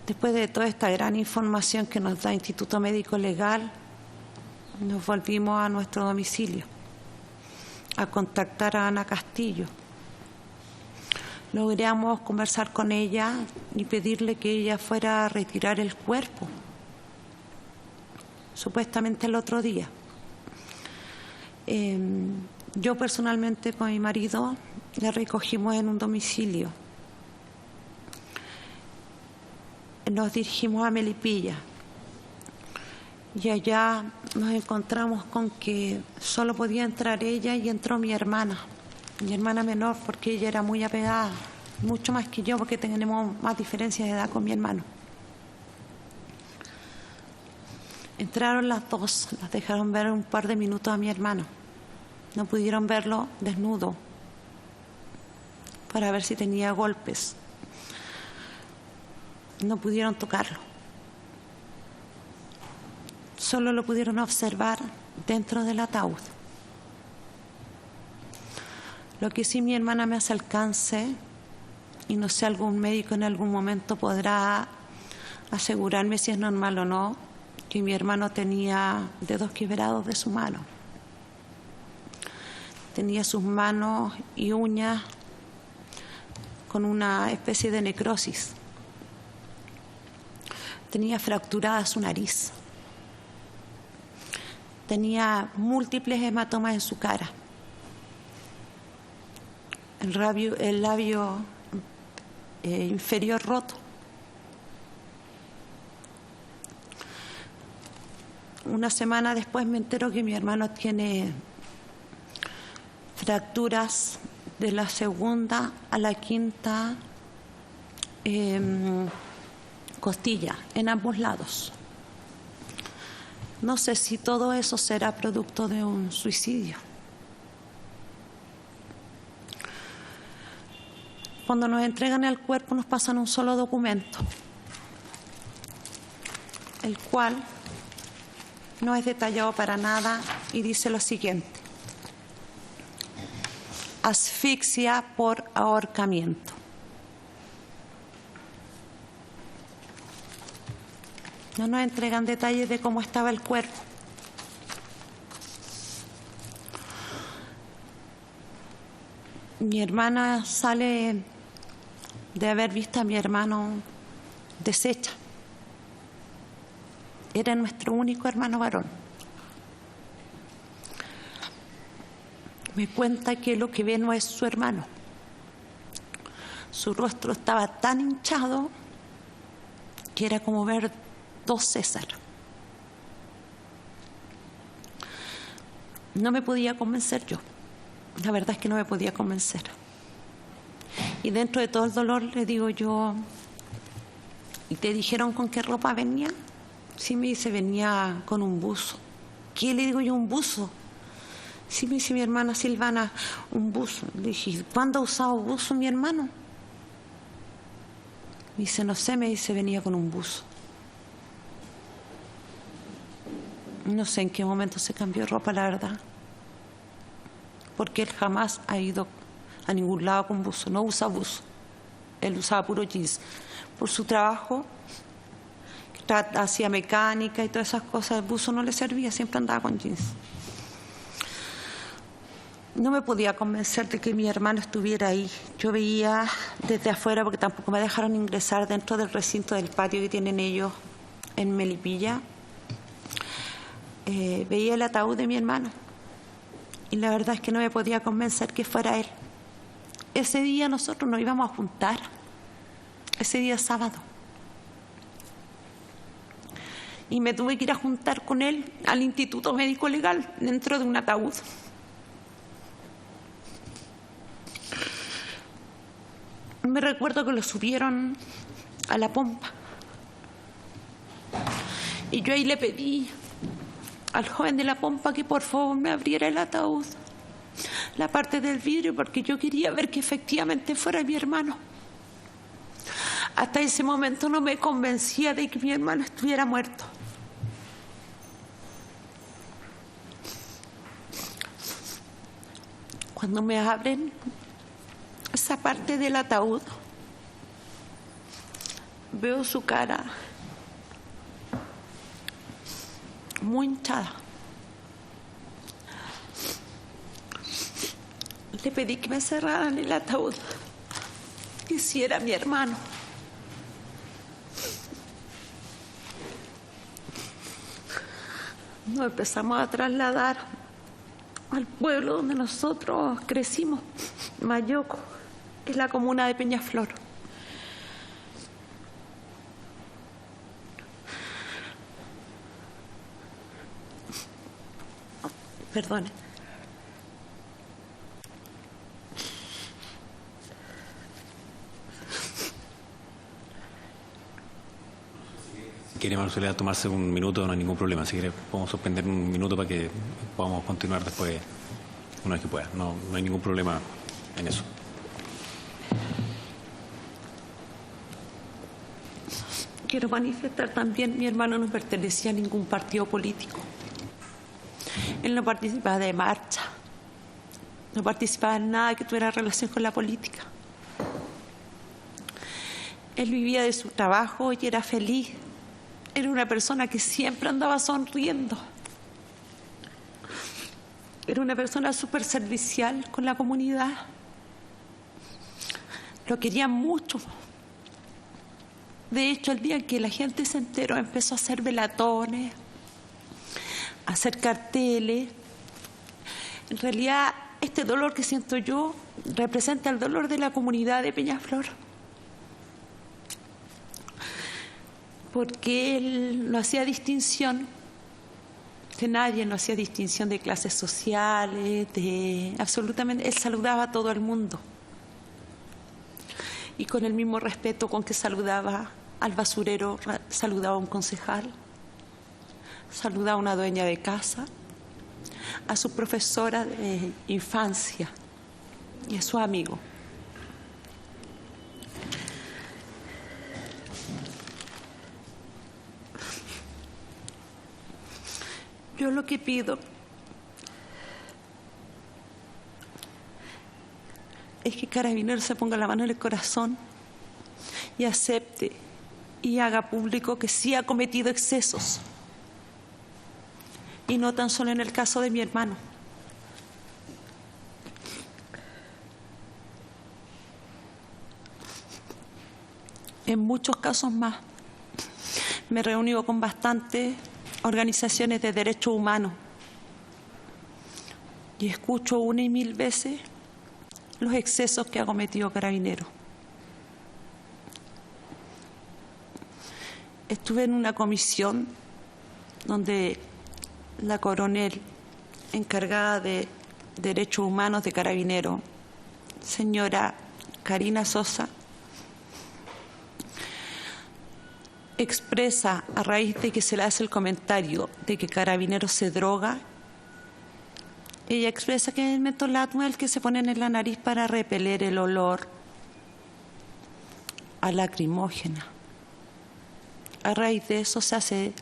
S3: Después de toda esta gran información que nos da el Instituto Médico Legal, nos volvimos a nuestro domicilio a contactar a Ana Castillo. Logramos conversar con ella y pedirle que ella fuera a retirar el cuerpo, supuestamente el otro día. Yo personalmente con mi marido le recogimos en un domicilio. Nos dirigimos a Melipilla y allá nos encontramos con que solo podía entrar ella y entró mi hermana menor, porque ella era muy apegada, mucho más que yo, porque tenemos más diferencias de edad con mi hermano. Entraron las dos, las dejaron ver un par de minutos a mi hermano. No pudieron verlo desnudo para ver si tenía golpes. No pudieron tocarlo. Solo lo pudieron observar dentro del ataúd. Lo que sí mi hermana me hace alcance, y no sé, algún médico en algún momento podrá asegurarme si es normal o no, que mi hermano tenía dedos quebrados de su mano. Tenía sus manos y uñas con una especie de necrosis. Tenía fracturada su nariz. Tenía múltiples hematomas en su cara. El labio inferior roto. Una semana después me entero que mi hermano tiene fracturas de la segunda a la quinta costilla en ambos lados. No sé si todo eso será producto de un suicidio. Cuando nos entregan el cuerpo nos pasan un solo documento, el cual no es detallado para nada y dice lo siguiente: asfixia por ahorcamiento. No nos entregan detalles de cómo estaba el cuerpo. Mi hermana sale de haber visto a mi hermano deshecha. Era nuestro único hermano varón. Me cuenta que lo que ve no es su hermano. Su rostro estaba tan hinchado que era como ver dos César. No me podía convencer yo. La verdad es que no me podía convencer. Y dentro de todo el dolor le digo yo: ¿y te dijeron con qué ropa venía? Sí, me dice, venía con un buzo. ¿Qué? Le digo yo, ¿un buzo? Sí, me dice mi hermana Silvana, un buzo. Le dije, ¿cuándo ha usado buzo mi hermano? Me dice, no sé, me dice, venía con un buzo. No sé en qué momento se cambió ropa, la verdad. Porque él jamás ha ido a ningún lado con buzo, no usa buzo. Él usaba puro jeans. Por su trabajo, hacía mecánica y todas esas cosas, el buzo no le servía, siempre andaba con jeans. No me podía convencer de que mi hermano estuviera ahí. Yo veía desde afuera, porque tampoco me dejaron ingresar dentro del recinto del patio que tienen ellos en Melipilla. veía el ataúd de mi hermano y la verdad es que no me podía convencer que fuera él. Ese día nosotros nos íbamos a juntar, ese día sábado. Y me tuve que ir a juntar con él al Instituto Médico Legal dentro de un ataúd. Me recuerdo que lo subieron a la pompa. Y yo ahí le pedí al joven de la pompa que por favor me abriera el ataúd, la parte del vidrio, porque yo quería ver que efectivamente fuera mi hermano. Hasta ese momento no me convencía de que mi hermano estuviera muerto. Cuando me abren esa parte del ataúd, veo su cara muy hinchada. Le pedí que me cerraran el ataúd, que si era mi hermano. Nos empezamos a trasladar al pueblo donde nosotros crecimos, Mayoco, que es la comuna de Peñaflor. Perdone.
S1: Quiere Marcela tomarse un minuto, no hay ningún problema. Si quiere, podemos suspender un minuto para que podamos continuar después, una vez que pueda. No hay ningún problema en eso.
S3: Quiero manifestar también, mi hermano no pertenecía a ningún partido político. Él no participaba de marcha, no participaba en nada que tuviera relación con la política. Él vivía de su trabajo y era feliz. Era una persona que siempre andaba sonriendo. Era una persona súper servicial con la comunidad. Lo querían mucho. De hecho, el día en que la gente se enteró, empezó a hacer velatones, a hacer carteles. En realidad, este dolor que siento yo representa el dolor de la comunidad de Peñaflor. Porque él no hacía distinción de nadie, no hacía distinción de clases sociales, absolutamente, él saludaba a todo el mundo. Y con el mismo respeto con que saludaba al basurero, saludaba a un concejal, saludaba a una dueña de casa, a su profesora de infancia y a su amigo. Yo lo que pido es que Carabineros se ponga la mano en el corazón y acepte y haga público que sí ha cometido excesos. Y no tan solo en el caso de mi hermano. En muchos casos más. Me he reunido con bastantes organizaciones de derechos humanos y escucho una y mil veces los excesos que ha cometido Carabineros. Estuve en una comisión donde la coronel encargada de derechos humanos de Carabineros, señora Karina Sosa, expresa a raíz de que se le hace el comentario de que Carabineros se droga, ella expresa que es el mentolato que se ponen en la nariz para repeler el olor a lacrimógena. A raíz de eso se hace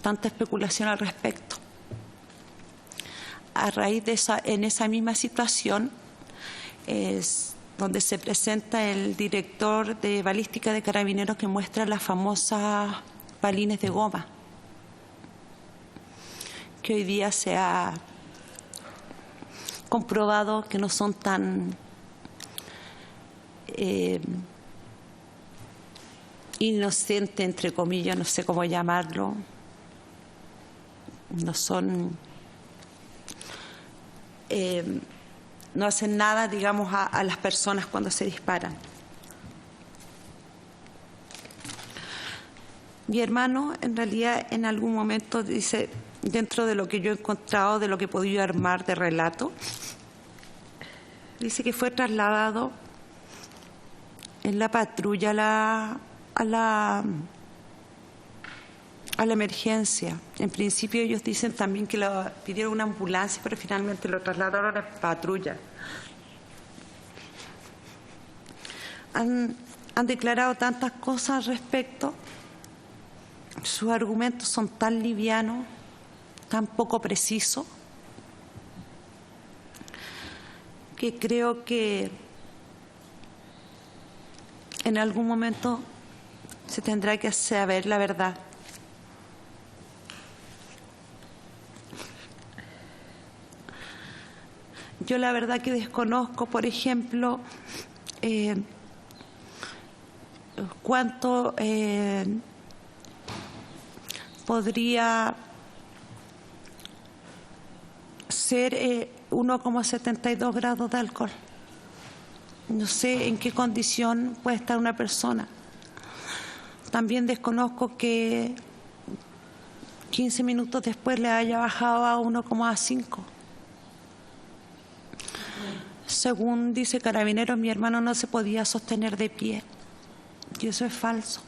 S3: tanta especulación al respecto. A raíz de en esa misma situación es donde se presenta el director de balística de Carabineros que muestra las famosas balines de goma, que hoy día se ha comprobado que no son tan inocentes, entre comillas, no sé cómo llamarlo, no son, no hacen nada, digamos, a las personas cuando se disparan. Mi hermano, en realidad, en algún momento dice, dentro de lo que yo he encontrado, de lo que he podido armar de relato, dice que fue trasladado en la patrulla a la emergencia. En principio ellos dicen también que le pidieron una ambulancia, pero finalmente lo trasladaron a la patrulla. Han declarado tantas cosas al respecto. Sus argumentos son tan livianos, tan poco precisos, que creo que en algún momento se tendrá que saber la verdad. Yo la verdad que desconozco, por ejemplo, cuánto podría ser 1,72 grados de alcohol. No sé en qué condición puede estar una persona. También desconozco que 15 minutos después le haya bajado a 1,5. Según dice Carabineros, mi hermano no se podía sostener de pie. Y eso es falso.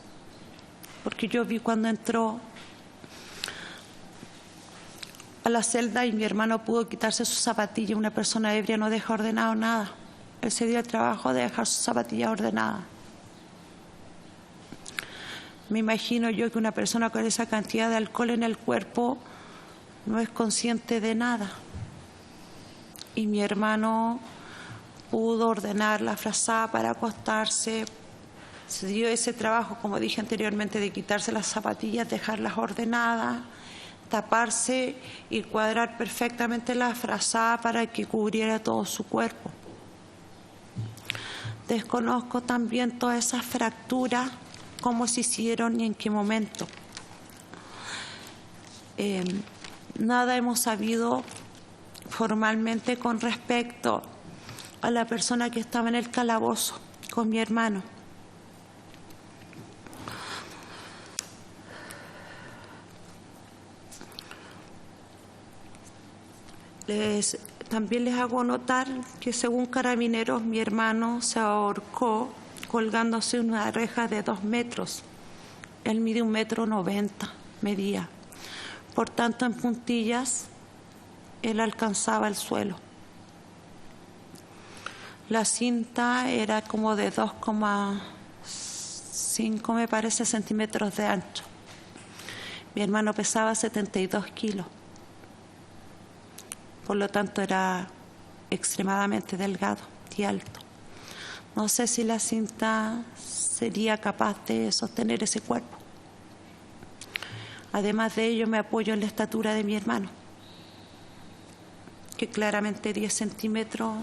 S3: Porque yo vi cuando entró a la celda y mi hermano pudo quitarse sus zapatillas. Una persona ebria no deja ordenado nada. Él se dio el trabajo de dejar sus zapatillas ordenadas. Me imagino yo que una persona con esa cantidad de alcohol en el cuerpo no es consciente de nada. Y mi hermano pudo ordenar la frazada para acostarse. Se dio ese trabajo, como dije anteriormente, de quitarse las zapatillas, dejarlas ordenadas, taparse y cuadrar perfectamente la frazada para que cubriera todo su cuerpo. Desconozco también todas esas fracturas, cómo se hicieron y en qué momento. Nada hemos sabido formalmente con respecto a la persona que estaba en el calabozo con mi hermano. También les hago notar que según Carabineros mi hermano se ahorcó colgándose una reja de 2 metros. Él mide 1,90 m, medía. Por tanto, en puntillas, él alcanzaba el suelo. La cinta era como de 2,5, me parece, centímetros de ancho. Mi hermano pesaba 72 kilos. Por lo tanto, era extremadamente delgado y alto. No sé si la cinta sería capaz de sostener ese cuerpo. Además de ello, me apoyo en la estatura de mi hermano, que claramente 10 centímetros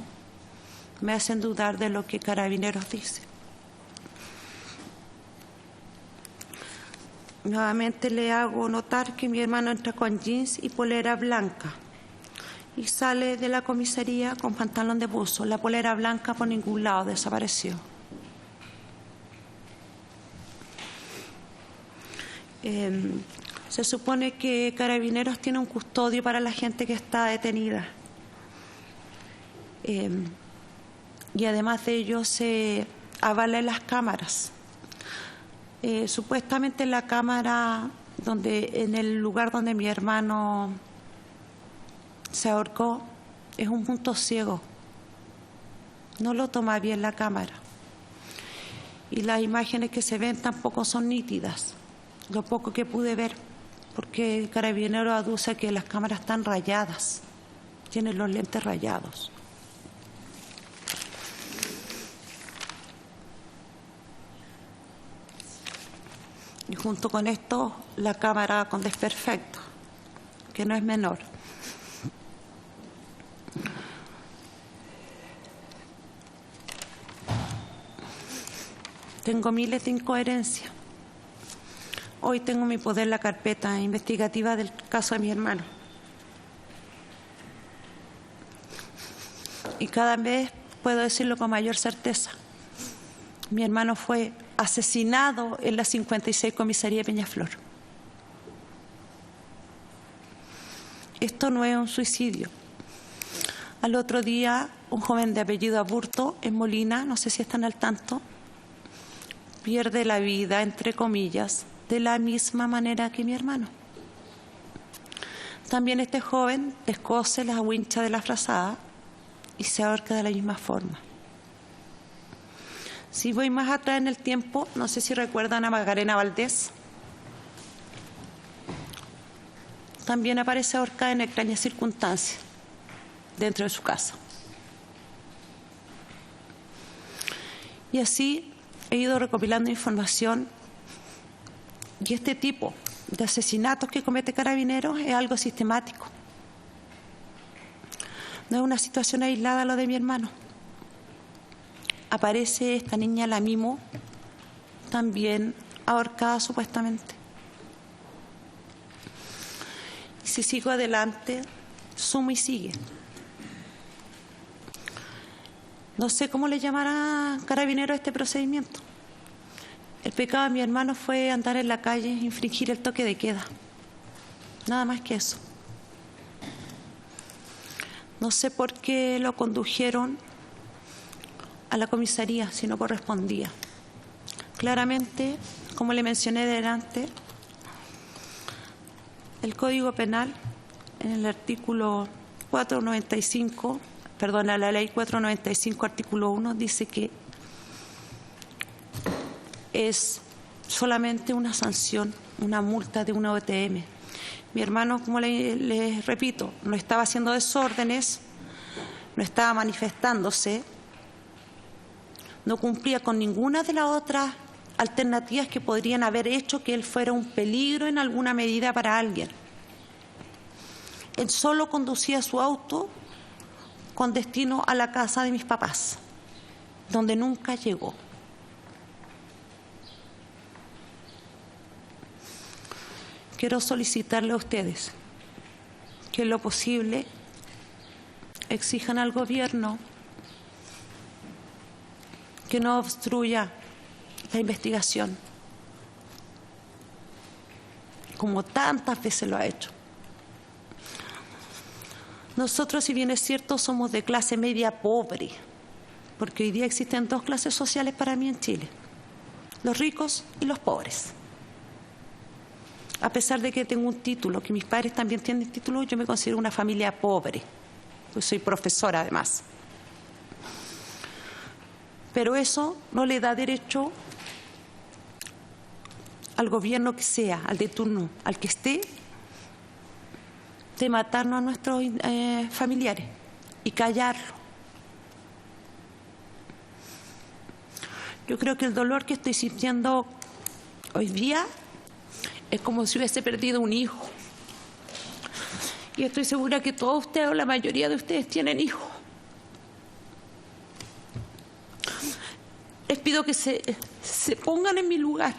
S3: me hacen dudar de lo que Carabineros dice. Nuevamente le hago notar que mi hermano entra con jeans y polera blanca y sale de la comisaría con pantalón de buzo. La polera blanca por ningún lado desapareció. Se supone que Carabineros tiene un custodio para la gente que está detenida. Y además de ello se avala en las cámaras. Supuestamente la cámara en el lugar donde mi hermano se ahorcó es un punto ciego. No lo toma bien la cámara. Y las imágenes que se ven tampoco son nítidas. Lo poco que pude ver, porque Carabineros aduce que las cámaras están rayadas. Tienen los lentes rayados. Y junto con esto, la cámara con desperfecto, que no es menor. Tengo miles de incoherencias. Hoy tengo en mi poder la carpeta investigativa del caso de mi hermano. Y cada vez puedo decirlo con mayor certeza. Mi hermano fue asesinado en la 56 Comisaría de Peñaflor. Esto no es un suicidio. Al otro día, un joven de apellido Aburto, en Molina, no sé si están al tanto, pierde la vida, entre comillas, de la misma manera que mi hermano. También este joven descose la wincha de la frazada y se ahorca de la misma forma. Si voy más atrás en el tiempo, no sé si recuerdan a Magarena Valdés. También aparece ahorcada en extrañas circunstancias dentro de su casa. Y así he ido recopilando información, y este tipo de asesinatos que comete Carabineros es algo sistemático. No es una situación aislada lo de mi hermano. Aparece esta niña, la Mimo, también ahorcada supuestamente. Y si sigo adelante, sumo y sigue. No sé cómo le llamará Carabinero a este procedimiento. El pecado de mi hermano fue andar en la calle, infringir el toque de queda. Nada más que eso. No sé por qué lo condujeron a la comisaría si no correspondía. Claramente, como le mencioné delante, el Código Penal, en el artículo 495, la ley 495, artículo 1, dice que es solamente una sanción, una multa de una OTM. Mi hermano, como les repito, no estaba haciendo desórdenes, no estaba manifestándose, no cumplía con ninguna de las otras alternativas que podrían haber hecho que él fuera un peligro en alguna medida para alguien. Él solo conducía su auto con destino a la casa de mis papás, donde nunca llegó. Quiero solicitarle a ustedes que en lo posible exijan al gobierno que no obstruya la investigación, como tantas veces lo ha hecho. Nosotros, si bien es cierto, somos de clase media pobre, porque hoy día existen dos clases sociales para mí en Chile, los ricos y los pobres. A pesar de que tengo un título, que mis padres también tienen título, yo me considero una familia pobre, pues soy profesora además. Pero eso no le da derecho al gobierno que sea, al de turno, al que esté, de matarnos a nuestros familiares y callarlo. Yo creo que el dolor que estoy sintiendo hoy día es como si hubiese perdido un hijo. Y estoy segura que todos ustedes, o la mayoría de ustedes, tienen hijos. Les pido que se pongan en mi lugar.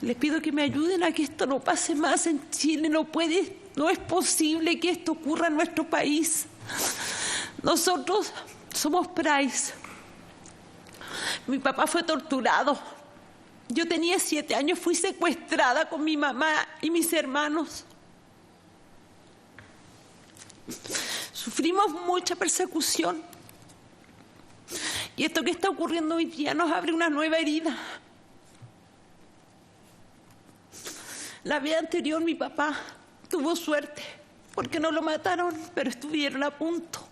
S3: Les pido que me ayuden a que esto no pase más en Chile. No es posible que esto ocurra en nuestro país. Nosotros somos Price. Mi papá fue torturado. Yo tenía 7 años, fui secuestrada con mi mamá y mis hermanos. Sufrimos mucha persecución. Y esto que está ocurriendo hoy día nos abre una nueva herida. La vez anterior mi papá tuvo suerte porque no lo mataron, pero estuvieron a punto.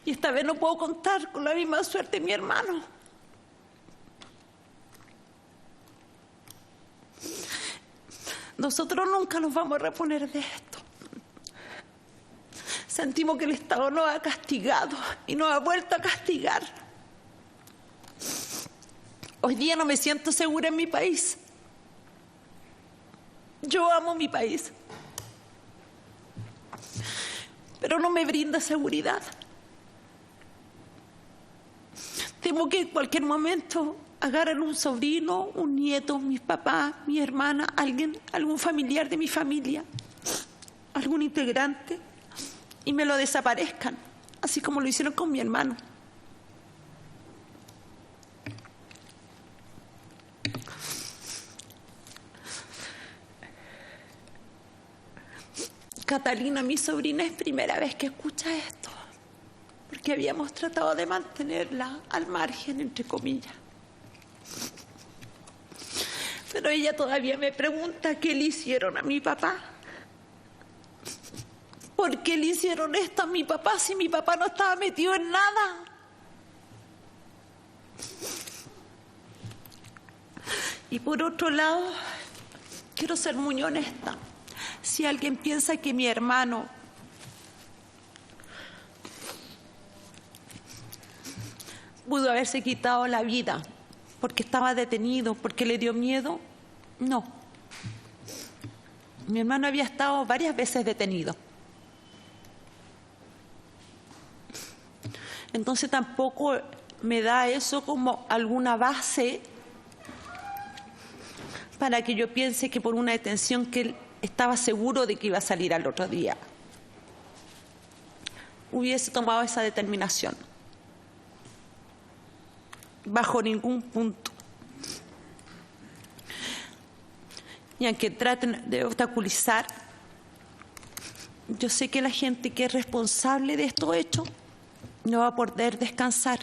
S3: Y esta vez no puedo contar con la misma suerte de mi hermano. Nosotros nunca nos vamos a reponer de esto. Sentimos que el Estado nos ha castigado y nos ha vuelto a castigar. Hoy día no me siento segura en mi país. Yo amo mi país, pero no me brinda seguridad. Temo que en cualquier momento agarren un sobrino, un nieto, mis papás, mi hermana, alguien, algún familiar de mi familia, algún integrante, y me lo desaparezcan, así como lo hicieron con mi hermano. Catalina, mi sobrina, es primera vez que escucha esto, porque habíamos tratado de mantenerla al margen, entre comillas. Pero ella todavía me pregunta qué le hicieron a mi papá. ¿Por qué le hicieron esto a mi papá si mi papá no estaba metido en nada? Y por otro lado, quiero ser muy honesta. Si alguien piensa que mi hermano pudo haberse quitado la vida porque estaba detenido, porque le dio miedo, no. Mi hermano había estado varias veces detenido. Entonces tampoco me da eso como alguna base para que yo piense que por una detención que él estaba seguro de que iba a salir al otro día, hubiese tomado esa determinación. Bajo ningún punto. Y aunque traten de obstaculizar, yo sé que la gente que es responsable de estos hechos no va a poder descansar.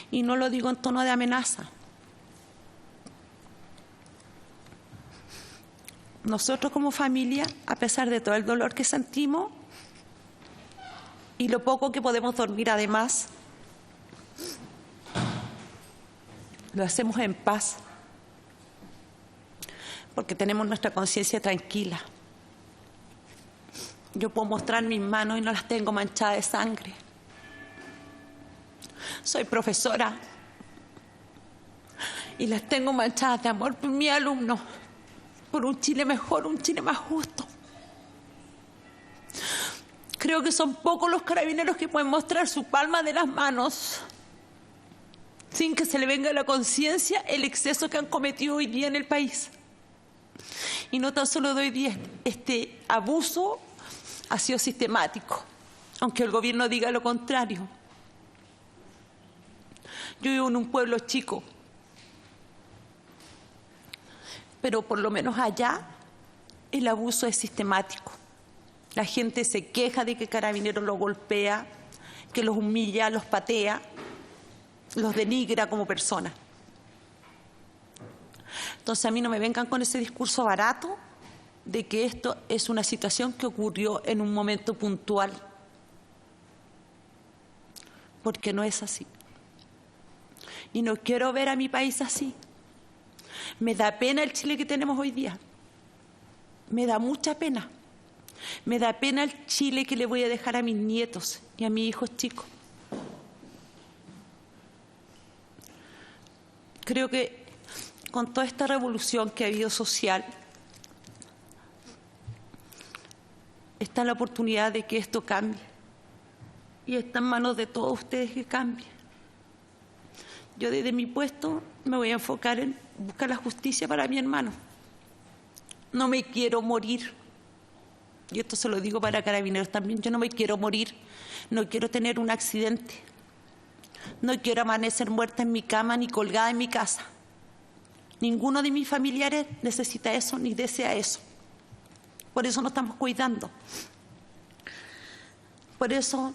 S3: Y no lo digo en tono de amenaza. Nosotros como familia, a pesar de todo el dolor que sentimos y lo poco que podemos dormir además, lo hacemos en paz, porque tenemos nuestra conciencia tranquila. Yo puedo mostrar mis manos y no las tengo manchadas de sangre. Soy profesora y las tengo manchadas de amor por mis alumnos, por un Chile mejor, un Chile más justo. Creo que son pocos los carabineros que pueden mostrar su palma de las manos sin que se le venga a la conciencia el exceso que han cometido hoy día en el país. Y no tan solo de hoy día, este abuso ha sido sistemático, aunque el gobierno diga lo contrario. Yo vivo en un pueblo chico, pero por lo menos allá el abuso es sistemático. La gente se queja de que Carabineros los golpea, que los humilla, los patea, los denigra como personas. Entonces a mí no me vengan con ese discurso barato de que esto es una situación que ocurrió en un momento puntual, porque no es así. Y no quiero ver a mi país así. Me da pena el Chile que tenemos hoy día. Me da mucha pena. Me da pena el Chile que le voy a dejar a mis nietos y a mis hijos chicos. Creo que con toda esta revolución que ha habido social, está la oportunidad de que esto cambie. Y está en manos de todos ustedes que cambie. Yo desde mi puesto me voy a enfocar en buscar la justicia para mi hermano. No me quiero morir. Y esto se lo digo para Carabineros también. Yo no me quiero morir. No quiero tener un accidente. No quiero amanecer muerta en mi cama ni colgada en mi casa. Ninguno de mis familiares necesita eso ni desea eso. Por eso nos estamos cuidando. Por eso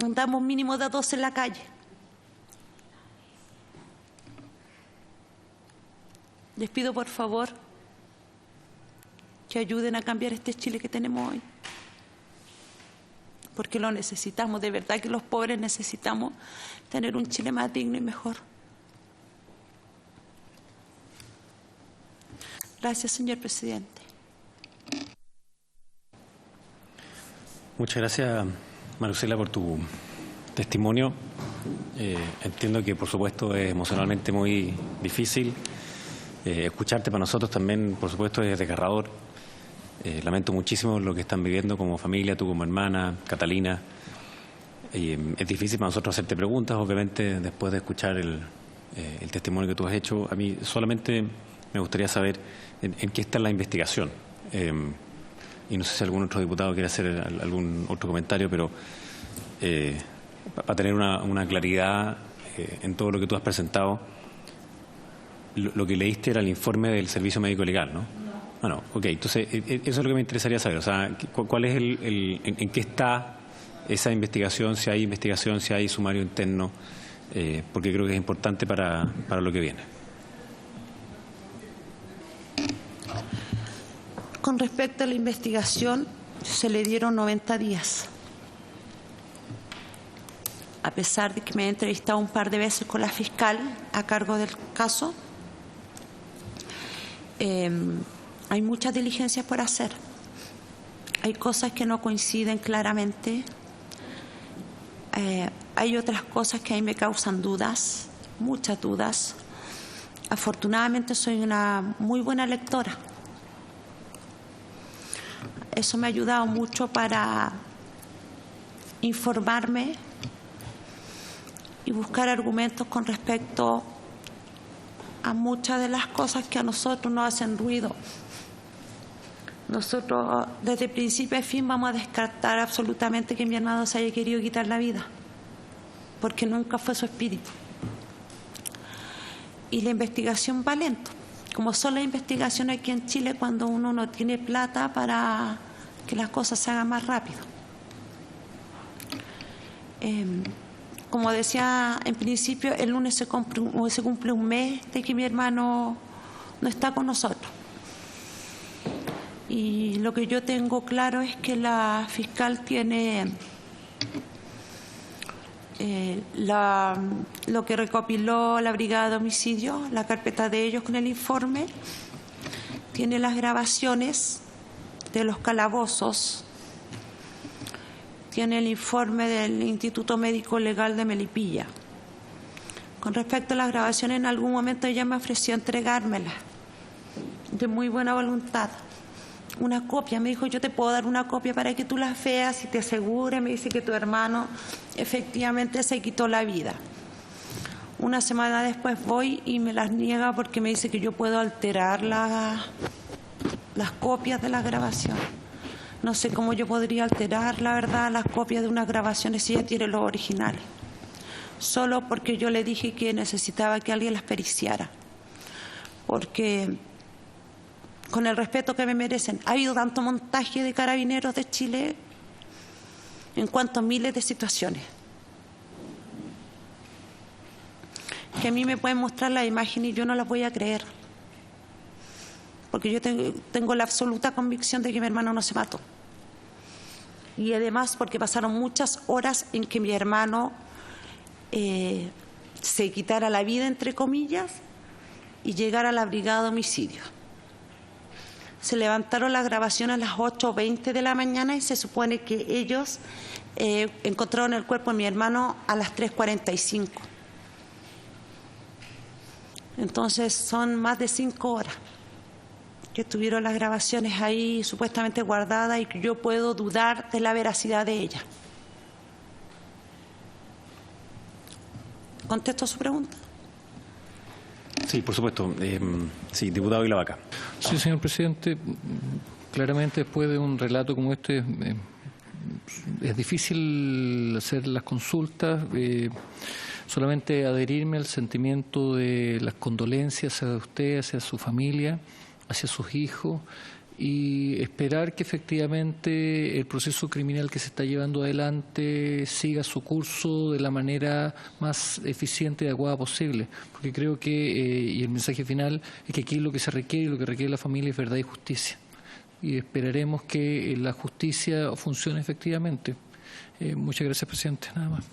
S3: andamos mínimo de 2 en la calle. Les pido por favor que ayuden a cambiar este Chile que tenemos hoy. Porque lo necesitamos, de verdad que los pobres necesitamos tener un Chile más digno y mejor. Gracias, señor presidente.
S1: Muchas gracias, Maricela, por tu testimonio. Entiendo que, por supuesto, es emocionalmente muy difícil. Escucharte para nosotros también, por supuesto, es desgarrador. Lamento muchísimo lo que están viviendo como familia, tú como hermana, Catalina. Es difícil para nosotros hacerte preguntas, obviamente, después de escuchar el testimonio que tú has hecho. A mí solamente me gustaría saber en qué está la investigación. Y no sé si algún otro diputado quiere hacer algún otro comentario, pero para tener una claridad en todo lo que tú has presentado, lo que leíste era el informe del Servicio Médico Legal, ¿no? Ah, no, ok. Entonces, eso es lo que me interesaría saber. O sea, ¿cuál es en qué está esa investigación? Si hay investigación, si hay sumario interno, porque creo que es importante para lo que viene.
S3: Con respecto a la investigación, se le dieron 90 días. A pesar de que me he entrevistado un par de veces con la fiscal a cargo del caso, hay muchas diligencias por hacer. Hay cosas que no coinciden claramente. Hay otras cosas que a mí me causan dudas, muchas dudas. Afortunadamente soy una muy buena lectora. Eso me ha ayudado mucho para informarme y buscar argumentos con respecto a muchas de las cosas que a nosotros nos hacen ruido. Nosotros desde principio a fin vamos a descartar absolutamente que mi hermano se haya querido quitar la vida, porque nunca fue su espíritu. Y la investigación va lento, como son las investigaciones aquí en Chile cuando uno no tiene plata para que las cosas se hagan más rápido. Como decía en principio, el lunes se cumple un mes de que mi hermano no está con nosotros. Y lo que yo tengo claro es que la fiscal tiene lo que recopiló la Brigada de Homicidio, la carpeta de ellos con el informe, tiene las grabaciones de los calabozos, tiene el informe del Instituto Médico Legal de Melipilla. Con respecto a las grabaciones, en algún momento ella me ofreció entregármelas, de muy buena voluntad. Una copia, me dijo, yo te puedo dar una copia para que tú las veas y te asegures, me dice que tu hermano efectivamente se quitó la vida. Una semana después voy y me las niega porque me dice que yo puedo alterar las copias de las grabaciones. No sé cómo yo podría alterar, la verdad, las copias de unas grabaciones si ella tiene los originales. Solo porque yo le dije que necesitaba que alguien las periciara. Porque, con el respeto que me merecen, ha habido tanto montaje de carabineros de Chile en cuanto a miles de situaciones, que a mí me pueden mostrar la imagen y yo no las voy a creer. Porque yo tengo la absoluta convicción de que mi hermano no se mató. Y además porque pasaron muchas horas en que mi hermano se quitara la vida, entre comillas, y llegara a la Brigada de Homicidio. Se levantaron las grabaciones a las 8:20 de la mañana y se supone que ellos encontraron el cuerpo de mi hermano a las 3:45. Entonces son más de 5 horas que tuvieron las grabaciones ahí supuestamente guardadas y que yo puedo dudar de la veracidad de ellas. ¿Contesto su pregunta?
S1: Sí, por supuesto. Sí, diputado Ilavaca.
S6: Sí, señor presidente. Claramente, después de un relato como este, es difícil hacer las consultas. Solamente adherirme al sentimiento de las condolencias hacia usted, hacia su familia, hacia sus hijos, y esperar que efectivamente el proceso criminal que se está llevando adelante siga su curso de la manera más eficiente y adecuada posible, porque creo que, y el mensaje final, es que aquí lo que se requiere, lo que requiere la familia es verdad y justicia, y esperaremos que la justicia funcione efectivamente. Muchas gracias, presidente. Nada más.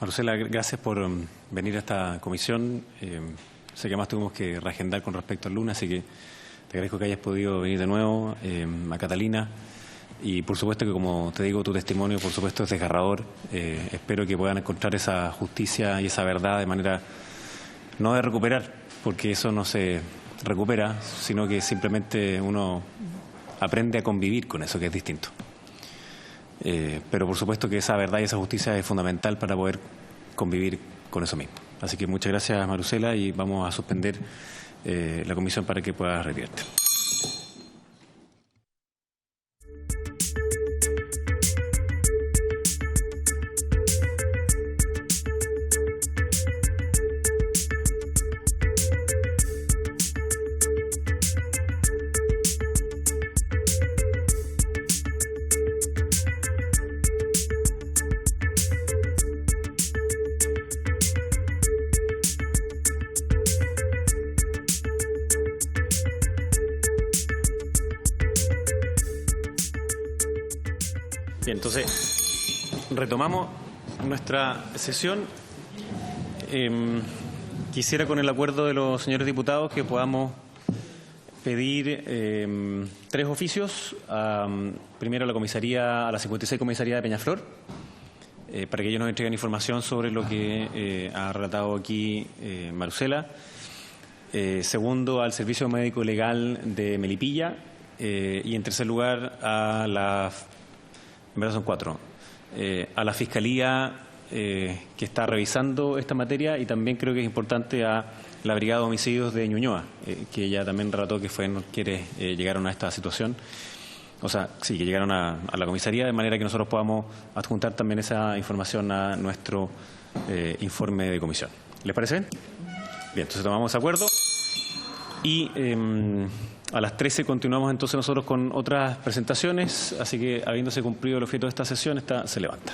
S1: Marcela, gracias por venir a esta comisión. Sé que además tuvimos que reagendar con respecto al lunes, así que te agradezco que hayas podido venir de nuevo a Catalina. Y por supuesto que, como te digo, tu testimonio por supuesto es desgarrador. Espero que puedan encontrar esa justicia y esa verdad de manera no de recuperar, porque eso no se recupera, sino que simplemente uno aprende a convivir con eso, que es distinto. Pero por supuesto que esa verdad y esa justicia es fundamental para poder convivir con eso mismo. Así que muchas gracias, Marusela, y vamos a suspender la comisión para que pueda retirarte. Bien, entonces retomamos nuestra sesión. Quisiera, con el acuerdo de los señores diputados, que podamos pedir 3 oficios. Primero a a la 56 Comisaría de Peñaflor, para que ellos nos entreguen información sobre lo que ha relatado aquí Marusela. Segundo, al Servicio Médico Legal de Melipilla. Y en tercer lugar, en verdad son 4, a la Fiscalía que está revisando esta materia, y también creo que es importante a la Brigada de Homicidios de Ñuñoa, que ella también relató que llegaron a esta situación. O sea, sí, que llegaron a la comisaría, de manera que nosotros podamos adjuntar también esa información a nuestro informe de comisión. ¿Les parece bien? Bien, entonces tomamos ese acuerdo. Y a las 13 continuamos entonces nosotros con otras presentaciones, así que habiéndose cumplido el objeto de esta sesión, esta se levanta.